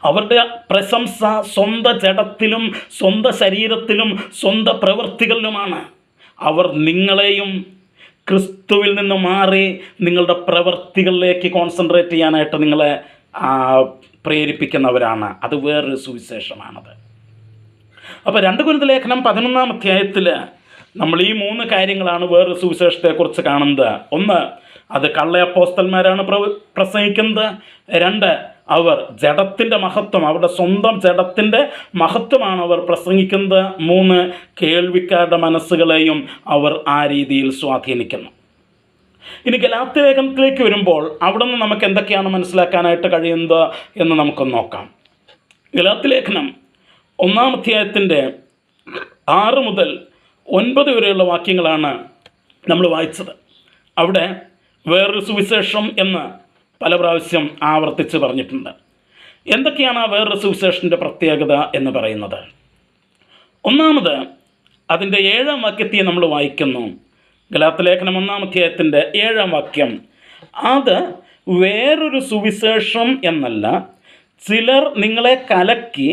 അവരുടെ പ്രശംസ സ്വന്തം ജഡത്തിലും സ്വന്തം ശരീരത്തിലും സ്വന്തം പ്രവൃത്തികളിലുമാണ്. അവർ നിങ്ങളെയും ക്രിസ്തുവിൽ നിന്ന് മാറി നിങ്ങളുടെ പ്രവൃത്തികളിലേക്ക് കോൺസെൻട്രേറ്റ് ചെയ്യാനായിട്ട് നിങ്ങളെ പ്രേരിപ്പിക്കുന്നവരാണ്. അത് വേറൊരു സുവിശേഷമാണത്. അപ്പോൾ 2 കൊരിന്ത്യർ ലേഖനം 11-ാം അധ്യായത്തിൽ നമ്മൾ ഈ 3 കാര്യങ്ങളാണ് വേറൊരു സുവിശേഷത്തെക്കുറിച്ച് കാണുന്നത്. 1, അത് കള്ളയപ്പോസ്തലന്മാരാണ് പ്രസംഗിക്കുന്നത്. 2, അവർ ജഡത്തിൻ്റെ മഹത്വം, അവരുടെ സ്വന്തം ജഡത്തിൻ്റെ മഹത്വമാണ് അവർ പ്രസംഗിക്കുന്നത്. 3, കേൾവിക്കാരുടെ മനസ്സുകളെയും അവർ ആ രീതിയിൽ സ്വാധീനിക്കുന്നു. ഇനി ഗലാത്യ ലേഖനത്തിലേക്ക് വരുമ്പോൾ അവിടെ നിന്ന് നമുക്ക് എന്തൊക്കെയാണ് മനസ്സിലാക്കാനായിട്ട് കഴിയുന്നത് എന്ന് നമുക്കൊന്ന് നോക്കാം. ഗലാത്യ ലേഖനം 1-ാം അധ്യായത്തിൻ്റെ 6 മുതൽ 9 വരെയുള്ള വാക്യങ്ങളാണ് നമ്മൾ വായിച്ചത്. അവിടെ വേറൊരു സുവിശേഷം എന്ന് പല പ്രാവശ്യം ആവർത്തിച്ച് പറഞ്ഞിട്ടുണ്ട്. എന്തൊക്കെയാണ് ആ വേറൊരു സുവിശേഷത്തിൻ്റെ പ്രത്യേകത എന്ന് പറയുന്നത്? ഒന്നാമത്, അതിൻ്റെ 7-ാം വാക്യത്തെ നമ്മൾ വായിക്കുന്നു. ഗലാത്യ ലേഖനം 1-ാം അധ്യായത്തിൻ്റെ 7-ാം വാക്യം, അത് വേറൊരു സുവിശേഷം എന്നല്ല, ചിലർ നിങ്ങളെ കലക്കി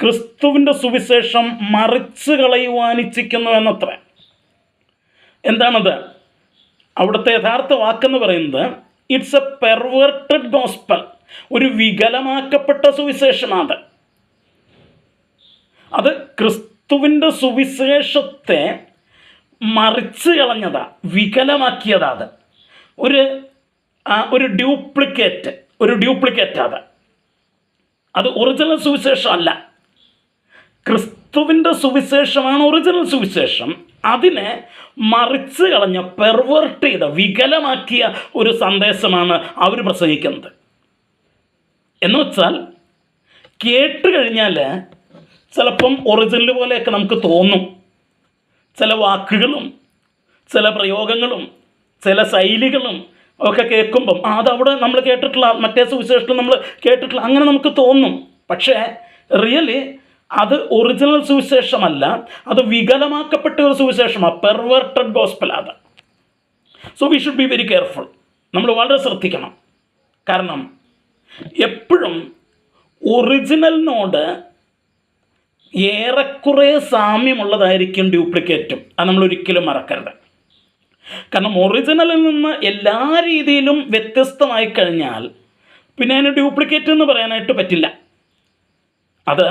ക്രിസ്തുവിൻ്റെ സുവിശേഷം മറിച്ച് കളയുവാനിച്ഛിക്കുന്നു എന്നത്ര. എന്താണത്? അവിടുത്തെ യഥാർത്ഥ വാക്കെന്ന് പറയുന്നത് ഇറ്റ്സ് എ പെർവേർട്ടഡ് ഗോസ്പൽ, ഒരു വികലമാക്കപ്പെട്ട സുവിശേഷമാണ്. അത് ക്രിസ്തുവിൻ്റെ സുവിശേഷത്തെ മറിച്ച് കളഞ്ഞതാ, വികലമാക്കിയതാ. അത് ഒരു ഡ്യൂപ്ലിക്കേറ്റ് അത് ഒറിജിനൽ സുവിശേഷം അല്ല. ക്രിസ്തുവിൻ്റെ സുവിശേഷമാണ് ഒറിജിനൽ സുവിശേഷം. അതിനെ മറിച്ച് കളഞ്ഞ, പെർവേർട്ട് ചെയ്ത, വികലമാക്കിയ ഒരു സന്ദേശമാണ് അവർ പ്രസംഗിക്കുന്നത്. എന്ന് വെച്ചാൽ കേട്ട് കഴിഞ്ഞാൽ ചിലപ്പം ഒറിജിനൽ പോലെയൊക്കെ നമുക്ക് തോന്നും. ചില വാക്കുകളും ചില പ്രയോഗങ്ങളും ചില ശൈലികളും ഒക്കെ കേൾക്കുമ്പം അതവിടെ നമ്മൾ കേട്ടിട്ടുള്ള, മറ്റേ സുവിശേഷത്തിൽ നമ്മൾ കേട്ടിട്ടുള്ള, അങ്ങനെ നമുക്ക് തോന്നും. പക്ഷേ റിയലി അത് ഒറിജിനൽ സുവിശേഷമല്ല, അത് വികലമാക്കപ്പെട്ട ഒരു സുവിശേഷമാണ്, പെർവേർട്ടഡ് ഗോസ്പലാണ്. So we should be very careful. നമ്മൾ വളരെ ശ്രദ്ധിക്കണം. കാരണം എപ്പോഴും ഒറിജിനലിനോട് ഏറെക്കുറെ സാമ്യമുള്ളതായിരിക്കും ഡ്യൂപ്ലിക്കേറ്റും. അത് നമ്മൾ ഒരിക്കലും മറക്കരുത്. കാരണം ഒറിജിനലിൽ നിന്ന് എല്ലാ രീതിയിലും വ്യത്യസ്തമായി കഴിഞ്ഞാൽ പിന്നെ അതിന് ഡ്യൂപ്ലിക്കേറ്റ് എന്ന് പറയാനായിട്ട് പറ്റില്ല. അത്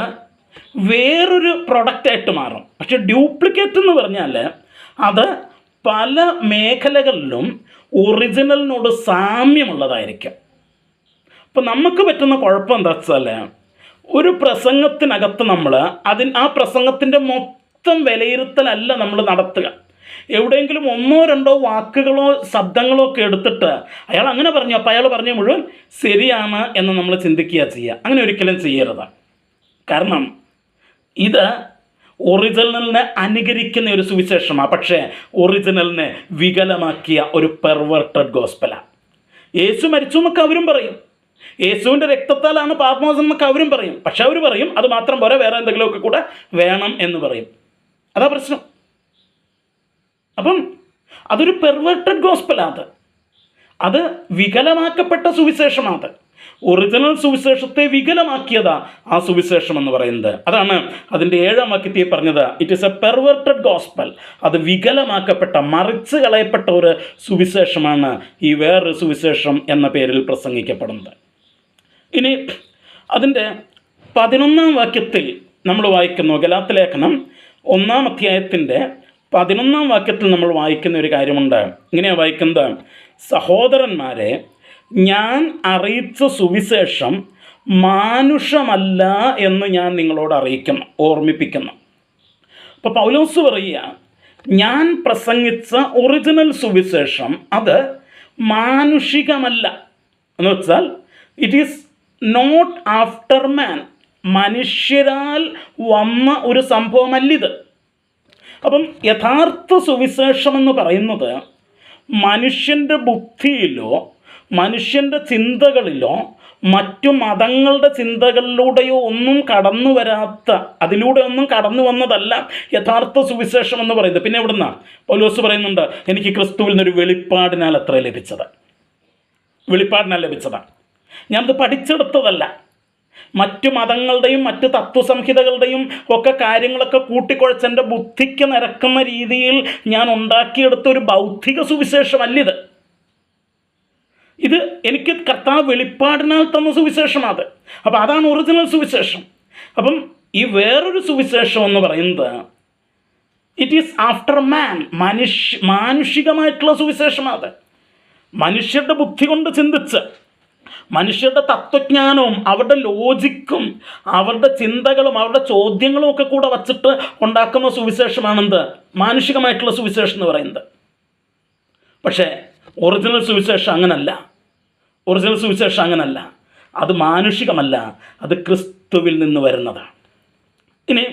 വേറൊരു പ്രൊഡക്റ്റായിട്ട് മാറും. പക്ഷെ ഡ്യൂപ്ലിക്കേറ്റ് എന്ന് പറഞ്ഞാൽ അത് പല മേഖലകളിലും ഒറിജിനലിനോട് സാമ്യമുള്ളതായിരിക്കും. അപ്പോൾ നമുക്ക് പറ്റുന്ന കുഴപ്പം എന്താ വെച്ചാൽ, ഒരു പ്രസംഗത്തിനകത്ത് നമ്മൾ ആ പ്രസംഗത്തിൻ്റെ മൊത്തം വിലയിരുത്തലല്ല നമ്മൾ നടത്തുക. എവിടെയെങ്കിലും ഒന്നോ രണ്ടോ വാക്കുകളോ ശബ്ദങ്ങളോ ഒക്കെ എടുത്തിട്ട് അയാൾ അങ്ങനെ പറഞ്ഞു, അപ്പോൾ അയാൾ പറഞ്ഞ മുഴുവൻ ശരിയാണ് എന്ന് നമ്മൾ ചിന്തിക്കുക ചെയ്യുക. അങ്ങനെ ഒരിക്കലും ചെയ്യരുത്. കാരണം ഇത് ഒറിജിനലിനെ അനുകരിക്കുന്ന ഒരു സുവിശേഷമാണ്, പക്ഷേ ഒറിജിനലിനെ വികലമാക്കിയ ഒരു പെർവേർട്ടഡ് ഗോസ്പലാണ്. യേശു മരിച്ചു എന്നൊക്കെ അവരും പറയും, യേശുവിൻ്റെ രക്തത്താലാണ് പാപമോചനം എന്നൊക്കെ അവരും പറയും. പക്ഷെ അവർ പറയും അത് മാത്രം പോരാ, വേറെ എന്തെങ്കിലുമൊക്കെ കൂടെ വേണം എന്ന് പറയും. അതാ പ്രശ്നം. അപ്പം അതൊരു പെർവേർട്ടഡ് ഗോസ്പലാണ്. അത് വികലമാക്കപ്പെട്ട സുവിശേഷമാണ്. ഒറിജിനൽ സുവിശേഷത്തെ വികലമാക്കിയതാ ആ സുവിശേഷം എന്ന് പറയുന്നത്. അതാണ് അതിൻ്റെ 7-ാം വാക്യത്തിൽ പറഞ്ഞത്, it is a perverted gospel. അത് വികലമാക്കപ്പെട്ട, മറിച്ച് കളയപ്പെട്ട ഒരു സുവിശേഷമാണ് ഈ വേറൊരു സുവിശേഷം എന്ന പേരിൽ പ്രസംഗിക്കപ്പെടുന്നത്. ഇനി അതിൻ്റെ 11-ാം വാക്യത്തിൽ നമ്മൾ വായിക്കുന്നു, ഗലാത്യ ലേഖനം 1-ാം അധ്യായത്തിൻ്റെ 11-ാം വാക്യത്തിൽ നമ്മൾ വായിക്കുന്ന ഒരു കാര്യമുണ്ട്. ഇങ്ങനെയാണ് വായിക്കുന്നത്: സഹോദരന്മാരെ, ഞാൻ അറിയിച്ച സുവിശേഷം മാനുഷമല്ല എന്ന് ഞാൻ നിങ്ങളോട് അറിയിക്കുന്നു, ഓർമ്മിപ്പിക്കുന്നു. അപ്പോൾ പൗലോസ് പറയുക, ഞാൻ പ്രസംഗിച്ച ഒറിജിനൽ സുവിശേഷം അത് മാനുഷികമല്ല. എന്ന് വെച്ചാൽ ഇറ്റ് ഈസ് നോട്ട് ആഫ്റ്റർ മാൻ, മനുഷ്യരാൽ വന്ന ഒരു സംഭവമല്ലിത്. അപ്പം യഥാർത്ഥ സുവിശേഷം എന്ന് പറയുന്നത് മനുഷ്യൻ്റെ ബുദ്ധിയിലോ മനുഷ്യൻ്റെ ചിന്തകളിലോ മറ്റു മതങ്ങളുടെ ചിന്തകളിലൂടെയോ ഒന്നും കടന്നു വരാത്ത, അതിലൂടെ ഒന്നും കടന്നു വന്നതല്ല യഥാർത്ഥ സുവിശേഷം എന്ന് പറയുന്നത്. പിന്നെ എവിടുന്നാണ്? പൗലോസ് പറയുന്നുണ്ട്, എനിക്ക് ക്രിസ്തുവിൽ നിന്നൊരു വെളിപ്പാടിനാൽ അത്ര ലഭിച്ചത്, വെളിപ്പാടിനാൽ ലഭിച്ചതാണ്. ഞാനത് പഠിച്ചെടുത്തതല്ല. മറ്റു മതങ്ങളുടെയും മറ്റ് തത്വസംഹിതകളുടെയും ഒക്കെ കാര്യങ്ങളൊക്കെ കൂട്ടിക്കുഴച്ച് എൻ്റെ ബുദ്ധിക്ക് നിരക്കുന്ന രീതിയിൽ ഞാൻ ഉണ്ടാക്കിയെടുത്ത ഒരു ബൗദ്ധിക സുവിശേഷമല്ലിത്. ഇത് എനിക്ക് കർത്താവ് വെളിപ്പാടിനാൽ തന്ന സുവിശേഷമാണ്. അപ്പം അതാണ് ഒറിജിനൽ സുവിശേഷം. അപ്പം ഈ വേറൊരു സുവിശേഷം എന്ന് പറയുന്നത് ഇറ്റ് ഈസ് ആഫ്റ്റർ മാൻ, മാനുഷികമായിട്ടുള്ള സുവിശേഷമാണ്. മനുഷ്യരുടെ ബുദ്ധി കൊണ്ട് ചിന്തിച്ച്, മനുഷ്യരുടെ തത്വജ്ഞാനവും അവരുടെ ലോജിക്കും അവരുടെ ചിന്തകളും അവരുടെ ചോദ്യങ്ങളും ഒക്കെ കൂടെ വച്ചിട്ട് ഉണ്ടാക്കുന്ന സുവിശേഷമാണെന്ത്? മാനുഷികമായിട്ടുള്ള സുവിശേഷം എന്ന് പറയുന്നത്. പക്ഷേ ഒറിജിനൽ സുവിശേഷം അങ്ങനല്ല. ഒറിജിനൽ സുവിശേഷം അങ്ങനല്ല. അത് മാനുഷികമല്ല, അത് ക്രിസ്തുവിൽ നിന്ന് വരുന്നതാണ്. ഇനി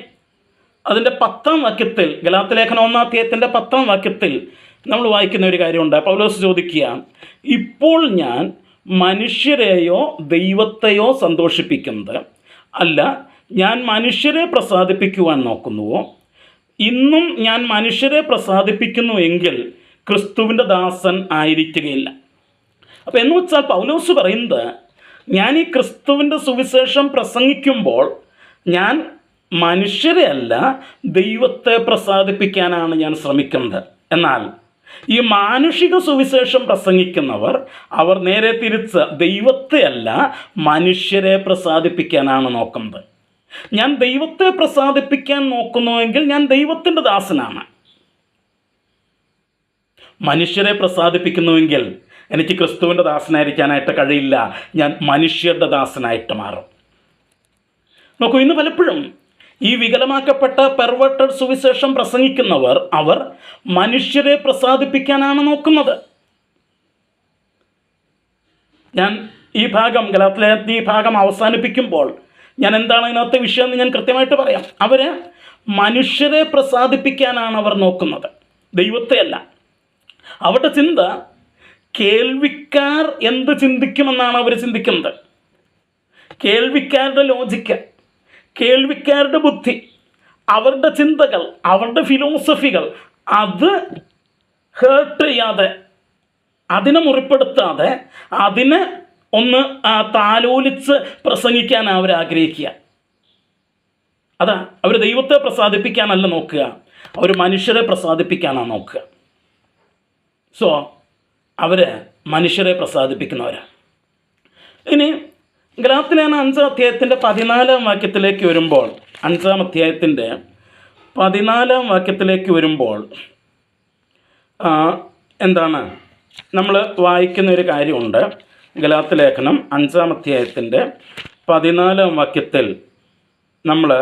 അതിൻ്റെ 10-ാം വാക്യത്തിൽ, ഗലാത്യ ലേഖനം 1-ാം അധ്യായത്തിൻ്റെ 10-ാം വാക്യത്തിൽ നമ്മൾ വായിക്കുന്ന ഒരു കാര്യമുണ്ട്. പൗലോസ് ചോദിക്കുക, ഇപ്പോൾ ഞാൻ മനുഷ്യരെയോ ദൈവത്തെയോ സന്തോഷിപ്പിക്കുന്നത് അല്ല, ഞാൻ മനുഷ്യരെ പ്രസാദിപ്പിക്കുവാൻ നോക്കുന്നുവോ? ഇന്നും ഞാൻ മനുഷ്യരെ പ്രസാദിപ്പിക്കുന്നു എങ്കിൽ ക്രിസ്തുവിൻ്റെ ദാസൻ ആയിരിക്കുകയില്ല. അപ്പോൾ എന്ന് വെച്ചാൽ പൗലോസ് പറയുന്നത്, ഞാൻ ഈ ക്രിസ്തുവിൻ്റെ സുവിശേഷം പ്രസംഗിക്കുമ്പോൾ ഞാൻ മനുഷ്യരെ അല്ല ദൈവത്തെ പ്രസാദിപ്പിക്കാനാണ് ഞാൻ ശ്രമിക്കുന്നത്. എന്നാൽ ഈ മാനുഷിക സുവിശേഷം പ്രസംഗിക്കുന്നവർ അവർ നേരെ തിരിച്ച് ദൈവത്തെ അല്ല മനുഷ്യരെ പ്രസാദിപ്പിക്കാനാണ് നോക്കുന്നത്. ഞാൻ ദൈവത്തെ പ്രസാദിപ്പിക്കാൻ നോക്കുന്നുവെങ്കിൽ ഞാൻ ദൈവത്തിൻ്റെ ദാസനാണ്. മനുഷ്യരെ പ്രസാദിപ്പിക്കുന്നുവെങ്കിൽ എനിക്ക് ക്രിസ്തുവിൻ്റെ ദാസനായിരിക്കാനായിട്ട് കഴിയില്ല, ഞാൻ മനുഷ്യരുടെ ദാസനായിട്ട് മാറും. നോക്കൂ, ഇന്ന് പലപ്പോഴും ഈ വികലമാക്കപ്പെട്ട പെർവേർട്ടഡ് സുവിശേഷം പ്രസംഗിക്കുന്നവർ അവർ മനുഷ്യരെ പ്രസാദിപ്പിക്കാനാണ് നോക്കുന്നത്. ഞാൻ ഈ ഭാഗം ഗലാത്യരുടെ ഈ ഭാഗം അവസാനിപ്പിക്കുമ്പോൾ ഞാൻ എന്താണ് അതിനകത്തെ വിഷയം എന്ന് ഞാൻ കൃത്യമായിട്ട് പറയാം. അവർ മനുഷ്യരെ പ്രസാദിപ്പിക്കാനാണ് അവർ നോക്കുന്നത്, ദൈവത്തെ അല്ല. അവരുടെ ചിന്ത കേൾവിക്കാർ എന്ത് ചിന്തിക്കുമെന്നാണ് അവർ ചിന്തിക്കുന്നത്. കേൾവിക്കാരുടെ ലോജിക്ക്, കേൾവിക്കാരുടെ ബുദ്ധി, അവരുടെ ചിന്തകൾ, അവരുടെ ഫിലോസഫികൾ, അത് ഹേർട്ട് ചെയ്യാതെ, അതിനെ മുറിപ്പെടുത്താതെ, അതിനെ ഒന്ന് താലോലിച്ച് പ്രസംഗിക്കാൻ അവർ ആഗ്രഹിക്കുക. അതാ അവർ ദൈവത്തെ പ്രസാദിപ്പിക്കാനല്ല നോക്കുക, അവർ മനുഷ്യരെ പ്രസാദിപ്പിക്കാനാണ് നോക്കുക. സോ അവർ മനുഷ്യരെ പ്രസാദിപ്പിക്കുന്നവരാണ്. ഇനി ഗലാത്യലേഖനം 5-ാം അധ്യായത്തിൻ്റെ 14-ാം വാക്യത്തിലേക്ക് വരുമ്പോൾ, 5-ാം അധ്യായത്തിൻ്റെ 14-ാം വാക്യത്തിലേക്ക് വരുമ്പോൾ എന്താണ് നമ്മൾ വായിക്കുന്ന ഒരു കാര്യമുണ്ട്. ഗലാത്യലേഖനം 5-ാം അധ്യായത്തിൻ്റെ 14-ാം വാക്യത്തിൽ നമ്മൾ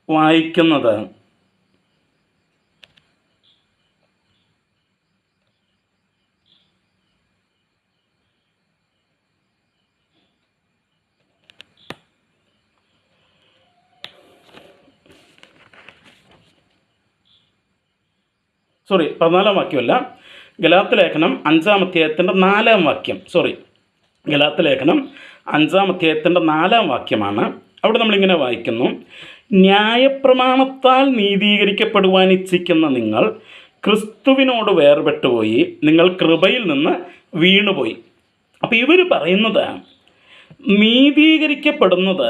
വായിക്കുന്നത് സോറി 14-ാം വാക്യമല്ല, ഗലാത്യലേഖനം 5-ാം അധ്യായത്തിൻ്റെ 4-ാം വാക്യം. ഗലാത്യലേഖനം 5-ാം അധ്യായത്തിൻ്റെ 4-ാം വാക്യമാണ്. അവിടെ നമ്മളിങ്ങനെ വായിക്കുന്നു: ന്യായപ്രമാണത്താൽ നീതീകരിക്കപ്പെടുവാൻ ഇച്ഛിക്കുന്ന നിങ്ങൾ ക്രിസ്തുവിനോട് വേർപെട്ടുപോയി, നിങ്ങൾ കൃപയിൽ നിന്ന് വീണുപോയി. അപ്പോൾ ഇവർ പറയുന്നത് നീതീകരിക്കപ്പെടുന്നത്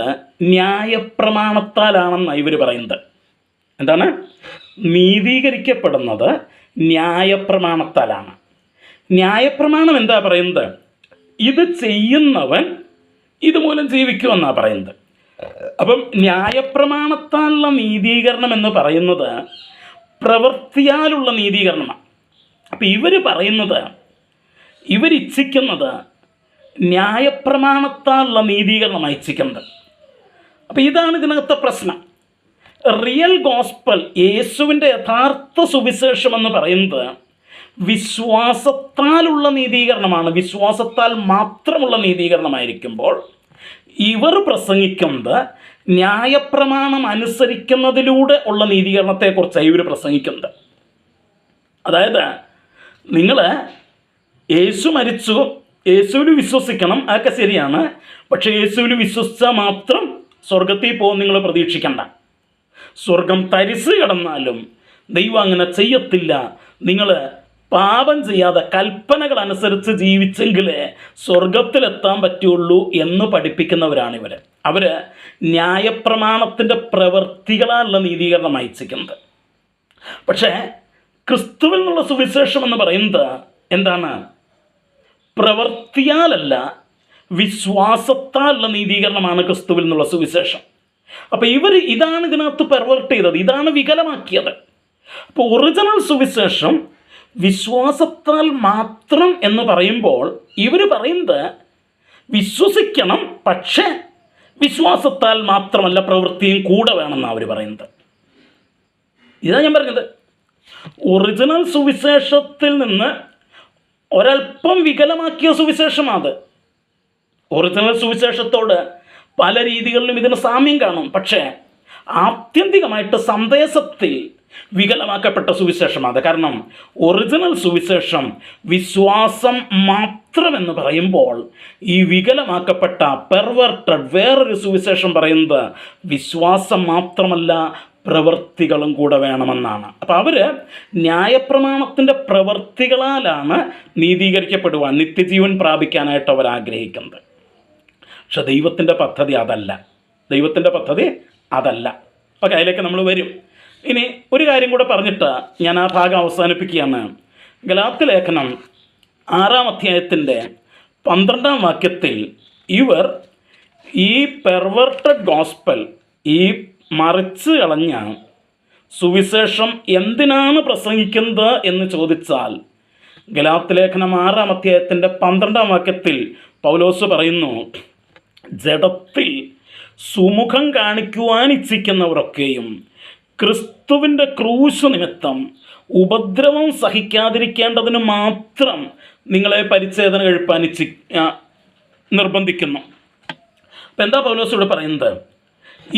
ന്യായപ്രമാണത്താലാണെന്നാണ് ഇവർ പറയുന്നത്. എന്താണ്? നീതീകരിക്കപ്പെടുന്നത് ന്യായപ്രമാണത്താലാണ്. ന്യായപ്രമാണം എന്താ പറയുന്നത്? ഇത് ചെയ്യുന്നവൻ ഇതുമൂലം ജീവിക്കുമെന്നാണ് പറയുന്നത്. അപ്പം ന്യായപ്രമാണത്താലുള്ള നീതീകരണം എന്ന് പറയുന്നത് പ്രവൃത്തിയാലുള്ള നീതീകരണമാണ്. അപ്പം ഇവർ പറയുന്നത്, ഇവരിച്ഛിക്കുന്നത് ന്യായപ്രമാണത്താലുള്ള നീതീകരണമാണ് ഇച്ഛിക്കുന്നത്. അപ്പം ഇതാണ് ഇതിനകത്തെ പ്രശ്നം. റിയൽ ഗോസ്പൽ, യേശുവിൻ്റെ യഥാർത്ഥ സുവിശേഷം എന്ന് പറയുന്നത് വിശ്വാസത്താലുള്ള നീതീകരണമാണ്, വിശ്വാസത്താൽ മാത്രമുള്ള നീതീകരണമായിരിക്കുമ്പോൾ ഇവർ പ്രസംഗിക്കുന്നത് ന്യായപ്രമാണം അനുസരിക്കുന്നതിലൂടെ ഉള്ള നീതീകരണത്തെക്കുറിച്ചാണ് ഇവർ പ്രസംഗിക്കുന്നത്. അതായത് നിങ്ങൾ യേശു മരിച്ചു, യേശുവിൽ വിശ്വസിക്കണം, അതൊക്കെ ശരിയാണ്. പക്ഷേ യേശുവിൽ വിശ്വസിച്ചാൽ മാത്രം സ്വർഗത്തിൽ പോകും നിങ്ങൾ പ്രതീക്ഷിക്കണ്ട. സ്വർഗം തരിസ് കിടന്നാലും ദൈവം അങ്ങനെ ചെയ്യത്തില്ല. നിങ്ങൾ പാപം ചെയ്യാതെ കൽപ്പനകൾ അനുസരിച്ച് ജീവിച്ചെങ്കിലേ സ്വർഗത്തിലെത്താൻ പറ്റുള്ളൂ എന്ന് പഠിപ്പിക്കുന്നവരാണിവർ. അവർ ന്യായപ്രമാണത്തിൻ്റെ പ്രവൃത്തികളാലുള്ള നീതീകരണം അയച്ചിരിക്കുന്നത്. പക്ഷേ ക്രിസ്തുവിൽ നിന്നുള്ള സുവിശേഷം എന്ന് പറയുന്നത് എന്താണ്? പ്രവൃത്തിയാലല്ല, വിശ്വാസത്താലുള്ള നീതീകരണമാണ് ക്രിസ്തുവിൽ നിന്നുള്ള സുവിശേഷം. അപ്പോൾ ഇവർ ഇതാണ് ഇതിനകത്ത് പെർവേർട്ട് ചെയ്തത്, ഇതാണ് വികലമാക്കിയത്. അപ്പോൾ ഒറിജിനൽ സുവിശേഷം വിശ്വാസത്താൽ മാത്രം എന്ന് പറയുമ്പോൾ ഇവർ പറയുന്നത് വിശ്വസിക്കണം, പക്ഷേ വിശ്വാസത്താൽ മാത്രമല്ല പ്രവൃത്തിയും കൂടെ വേണമെന്നാണ് അവർ പറയുന്നത്. ഇതാണ് ഞാൻ പറഞ്ഞത്. ഒറിജിനൽ സുവിശേഷത്തിൽ നിന്ന് ഒരൽപ്പം വികലമാക്കിയ സുവിശേഷമാണ്. ഒറിജിനൽ സുവിശേഷത്തോട് പല രീതികളിലും ഇതിന് സാമ്യം കാണും, പക്ഷേ ആത്യന്തികമായിട്ട് സന്ദേശത്തിൽ വികലമാക്കപ്പെട്ട സുവിശേഷമാണ്. കാരണം ഒറിജിനൽ സുവിശേഷം വിശ്വാസം മാത്രമെന്ന് പറയുമ്പോൾ ഈ വികലമാക്കപ്പെട്ട പെർവേർട്ടഡ് വേറൊരു സുവിശേഷം പറയുന്നത് വിശ്വാസം മാത്രമല്ല പ്രവൃത്തികളും കൂടെ വേണമെന്നാണ്. അപ്പോൾ അവർ ന്യായപ്രമാണത്തിൻ്റെ പ്രവൃത്തികളാലാണ് നീതീകരിക്കപ്പെടുവാൻ, നിത്യജീവൻ പ്രാപിക്കാനായിട്ട് അവർ ആഗ്രഹിക്കുന്നത്. പക്ഷെ ദൈവത്തിൻ്റെ പദ്ധതി അതല്ല, ദൈവത്തിൻ്റെ പദ്ധതി അതല്ല. അപ്പോൾ അതിലേക്ക് നമ്മൾ വരും. ഇനി ഒരു കാര്യം കൂടെ പറഞ്ഞിട്ട് ഞാൻ ആ ഭാഗം അവസാനിപ്പിക്കുകയാണ്. ഗലാത്യലേഖനം 6-ാം അധ്യായത്തിൻ്റെ 12-ാം വാക്യത്തിൽ ഇവർ ഈ പെർവേർട്ടഡ് ഗോസ്പൽ, ഈ മറിച്ച് കളഞ്ഞ സുവിശേഷം എന്തിനാണ് പ്രസംഗിക്കുന്നത് എന്ന് ചോദിച്ചാൽ, ഗലാത്യലേഖനം 6-ാം അധ്യായത്തിൻ്റെ 12-ാം വാക്യത്തിൽ പൗലോസ് പറയുന്നു, ജഡത്തിൽ സുമുഖം കാണിക്കുവാൻ ഇച്ഛിക്കുന്നവരൊക്കെയും ക്രിസ്തുവിൻ്റെ ക്രൂശ് നിമിത്തം ഉപദ്രവം സഹിക്കാതിരിക്കേണ്ടതിന് മാത്രം നിങ്ങളെ പരിച്ഛേദന കഴിപ്പാൻ നിർബന്ധിക്കുന്നു. അപ്പം എന്താ പൗലോസ് ഇവിടെ പറയുന്നത്?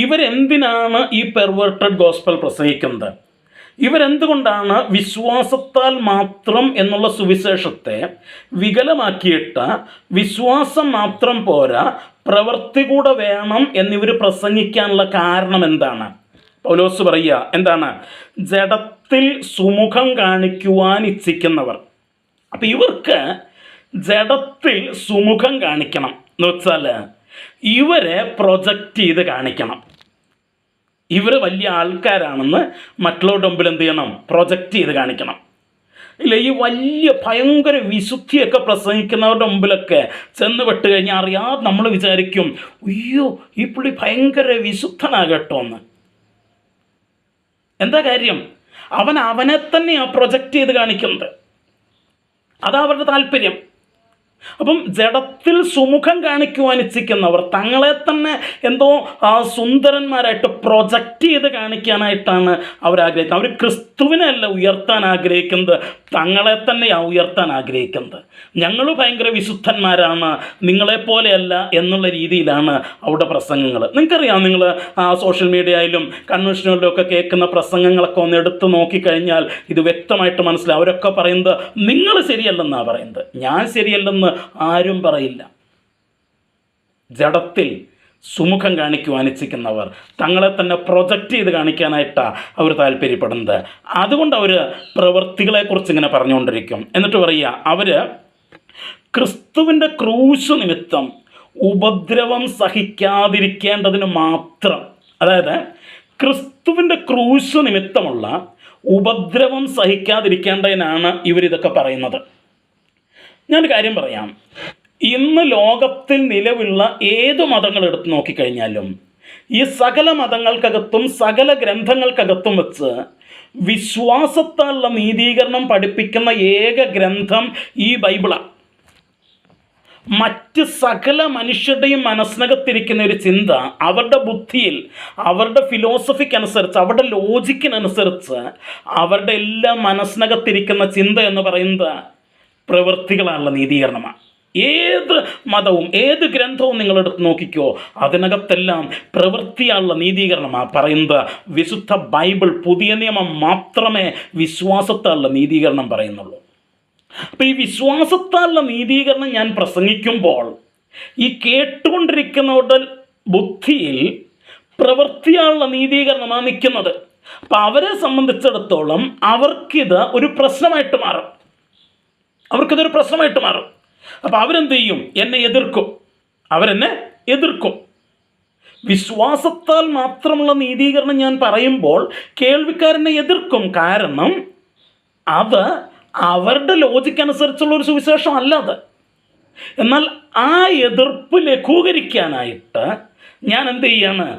ഇവരെന്തിനാണ് ഈ പെർവേർട്ടഡ് ഗോസ്പൽ പ്രസംഗിക്കുന്നത്? ഇവരെന്തുകൊണ്ടാണ് വിശ്വാസത്താൽ മാത്രം എന്നുള്ള സുവിശേഷത്തെ വികലമാക്കിയിട്ട് വിശ്വാസം മാത്രം പോരാ, പ്രവൃത്തി കൂടെ വേണം എന്നിവർ പ്രസംഗിക്കാനുള്ള കാരണം എന്താണ്? പൗലോസ് പറയുക എന്താണ്? ജഡത്തിൽ സുമുഖം കാണിക്കുവാൻ ഇച്ഛിക്കുന്നവർ. അപ്പം ഇവർക്ക് ജഡത്തിൽ സുമുഖം കാണിക്കണം എന്ന് വെച്ചാൽ ഇവരെ പ്രൊജക്റ്റ് ചെയ്ത് കാണിക്കണം. ഇവർ വലിയ ആൾക്കാരാണെന്ന് മറ്റുള്ളവരുടെ മുമ്പിൽ എന്ത് ചെയ്യണം? പ്രൊജക്റ്റ് ചെയ്ത് കാണിക്കണം. ഇല്ല, ഈ വലിയ ഭയങ്കര വിശുദ്ധിയൊക്കെ പ്രസംഗിക്കുന്നവരുടെ മുമ്പിലൊക്കെ ചെന്ന് പെട്ട് കഴിഞ്ഞാൽ അറിയാതെ നമ്മൾ വിചാരിക്കും, അയ്യോ ഈ പുള്ളി ഭയങ്കര വിശുദ്ധനാകട്ടോ എന്ന്. എന്താ കാര്യം? അവനെ തന്നെയാണ് പ്രൊജക്റ്റ് ചെയ്ത് കാണിക്കുന്നത്. അതാ അവരുടെ താല്പര്യം. അപ്പം ജഡത്തിൽ സുമുഖം കാണിക്കുവാൻ ഇച്ഛിക്കുന്നവർ തങ്ങളെ തന്നെ എന്തോ സുന്ദരന്മാരായിട്ട് പ്രൊജക്റ്റ് ചെയ്ത് കാണിക്കാനായിട്ടാണ് അവരാഗ്രഹിക്കുന്നത്. അവർ ക്രിസ്തുവിനെ അല്ല ഉയർത്താൻ ആഗ്രഹിക്കുന്നത്, തങ്ങളെ തന്നെയാണ് ഉയർത്താൻ ആഗ്രഹിക്കുന്നത്. ഞങ്ങൾ ഭയങ്കര വിശുദ്ധന്മാരാണ്, നിങ്ങളെപ്പോലെയല്ല എന്നുള്ള രീതിയിലാണ് അവിടെ പ്രസംഗങ്ങൾ. നിങ്ങൾക്കറിയാം, നിങ്ങൾ സോഷ്യൽ മീഡിയയിലും കൺവെൻഷനുകളിലും ഒക്കെ കേൾക്കുന്ന പ്രസംഗങ്ങളൊക്കെ ഒന്ന് എടുത്ത് നോക്കിക്കഴിഞ്ഞാൽ ഇത് വ്യക്തമായിട്ട് മനസ്സിലാവും. അവരൊക്കെ പറയുന്നത് നിങ്ങൾ ശരിയല്ലെന്നാണ് പറയുന്നത്. ഞാൻ ശരിയല്ലെന്ന് ആരും പറയില്ല. ജഡത്തിൽ സുമുഖം കാണിക്കുവാൻ ഇച്ഛിക്കുന്നവർ തങ്ങളെ തന്നെ പ്രൊജക്റ്റ് ചെയ്ത് കാണിക്കാനായിട്ടാണ് അവർ താല്പര്യപ്പെടുന്നത്. അതുകൊണ്ട് അവർ പ്രവൃത്തികളെക്കുറിച്ച് ഇങ്ങനെ പറഞ്ഞുകൊണ്ടിരിക്കും. എന്നിട്ട് പറയുക, അവർ ക്രിസ്തുവിൻ്റെ ക്രൂശ് നിമിത്തം ഉപദ്രവം സഹിക്കാതിരിക്കേണ്ടതിന് മാത്രം, അതായത് ക്രിസ്തുവിൻ്റെ ക്രൂശ് നിമിത്തമുള്ള ഉപദ്രവം സഹിക്കാതിരിക്കേണ്ടതിനാണ് ഇവരിതൊക്കെ പറയുന്നത്. ഞാനൊരു കാര്യം പറയാം. ഇന്ന് ലോകത്തിൽ നിലവിലുള്ള ഏത് മതങ്ങൾ എടുത്ത് നോക്കിക്കഴിഞ്ഞാലും ഈ സകല മതങ്ങൾക്കകത്തും സകല ഗ്രന്ഥങ്ങൾക്കകത്തും വെച്ച് വിശ്വാസത്താലുള്ള നീതീകരണം പഠിപ്പിക്കുന്ന ഏക ഗ്രന്ഥം ഈ ബൈബിളാണ്. മറ്റ് സകല മനുഷ്യരുടെയും മനസ്സിനകത്തിരിക്കുന്ന ഒരു ചിന്ത അവരുടെ ബുദ്ധിയിൽ, അവരുടെ ഫിലോസഫിക്കനുസരിച്ച്, അവരുടെ ലോജിക്കിനനുസരിച്ച് അവരുടെ എല്ലാ മനസ്സിനകത്തിരിക്കുന്ന ചിന്ത എന്ന് പറയുന്നത് പ്രവൃത്തികളാണുള്ള നീതീകരണമാണ്. ഏത് മതവും ഏത് ഗ്രന്ഥവും നിങ്ങളെടുത്ത് നോക്കിക്കോ, അതിനകത്തെല്ലാം പ്രവൃത്തിയാണുള്ള നീതീകരണമാണ് പറയുന്നത്. വിശുദ്ധ ബൈബിൾ, പുതിയ നിയമം മാത്രമേ വിശ്വാസത്താലുള്ള നീതീകരണം പറയുന്നുള്ളൂ. അപ്പോൾ ഈ വിശ്വാസത്താലുള്ള നീതീകരണം ഞാൻ പ്രസംഗിക്കുമ്പോൾ ഈ കേട്ടുകൊണ്ടിരിക്കുന്നവരുടെ ബുദ്ധിയിൽ പ്രവൃത്തിയാണുള്ള നീതീകരണമാണ് നിൽക്കുന്നത്. അപ്പം അവരെ സംബന്ധിച്ചിടത്തോളം അവർക്കിത് ഒരു പ്രശ്നമായിട്ട് മാറും. അവർക്കിതൊരു പ്രശ്നമായിട്ട് മാറും. അപ്പോൾ അവരെന്ത് ചെയ്യും? എന്നെ എതിർക്കും. അവരെന്നെ എതിർക്കും. വിശ്വാസത്താൽ മാത്രമുള്ള നീതീകരണം ഞാൻ പറയുമ്പോൾ കേൾവിക്കാരനെ എതിർക്കും. കാരണം അത് അവരുടെ ലോജിക്കനുസരിച്ചുള്ള ഒരു സുവിശേഷം അല്ലാതെ. എന്നാൽ ആ എതിർപ്പ് ലഘൂകരിക്കാനായിട്ട് ഞാൻ എന്ത് ചെയ്യാണ്?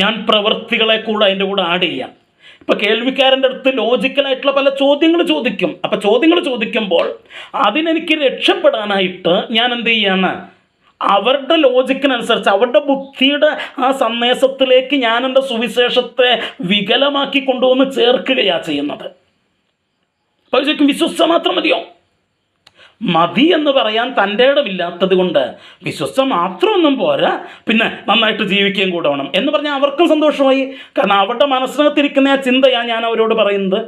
ഞാൻ പ്രവൃത്തികളെ കൂടെ അതിൻ്റെ കൂടെ ആഡ് ചെയ്യാം. ഇപ്പോൾ കേൾവിക്കാരൻ്റെ അടുത്ത് ലോജിക്കലായിട്ടുള്ള പല ചോദ്യങ്ങൾ ചോദിക്കും. അപ്പോൾ ചോദ്യങ്ങൾ ചോദിക്കുമ്പോൾ അതിനെനിക്ക് രക്ഷപ്പെടാനായിട്ട് ഞാൻ എന്ത് ചെയ്യാണ്? അവരുടെ ലോജിക്കിനനുസരിച്ച്, അവരുടെ ബുദ്ധിയുടെ ആ സന്ദേശത്തിലേക്ക് ഞാൻ എൻ്റെ സുവിശേഷത്തെ വികലമാക്കി കൊണ്ടുവന്ന് ചേർക്കുകയാണ് ചെയ്യുന്നത്. അപ്പോൾ ചോദിക്കും, വിശ്വസിച്ചാൽ മാത്രം മതിയോ? മതി എന്ന് പറയാൻ തൻ്റെ ഇടമില്ലാത്തത് കൊണ്ട് വിശ്വസം മാത്രമൊന്നും പോരാ, പിന്നെ നന്നായിട്ട് ജീവിക്കുകയും കൂടെ വേണം എന്ന് പറഞ്ഞാൽ അവർക്കും സന്തോഷമായി. കാരണം അവരുടെ മനസ്സിനകത്തിരിക്കുന്ന ആ ചിന്തയാണ് ഞാൻ അവരോട് പറയുന്നത്.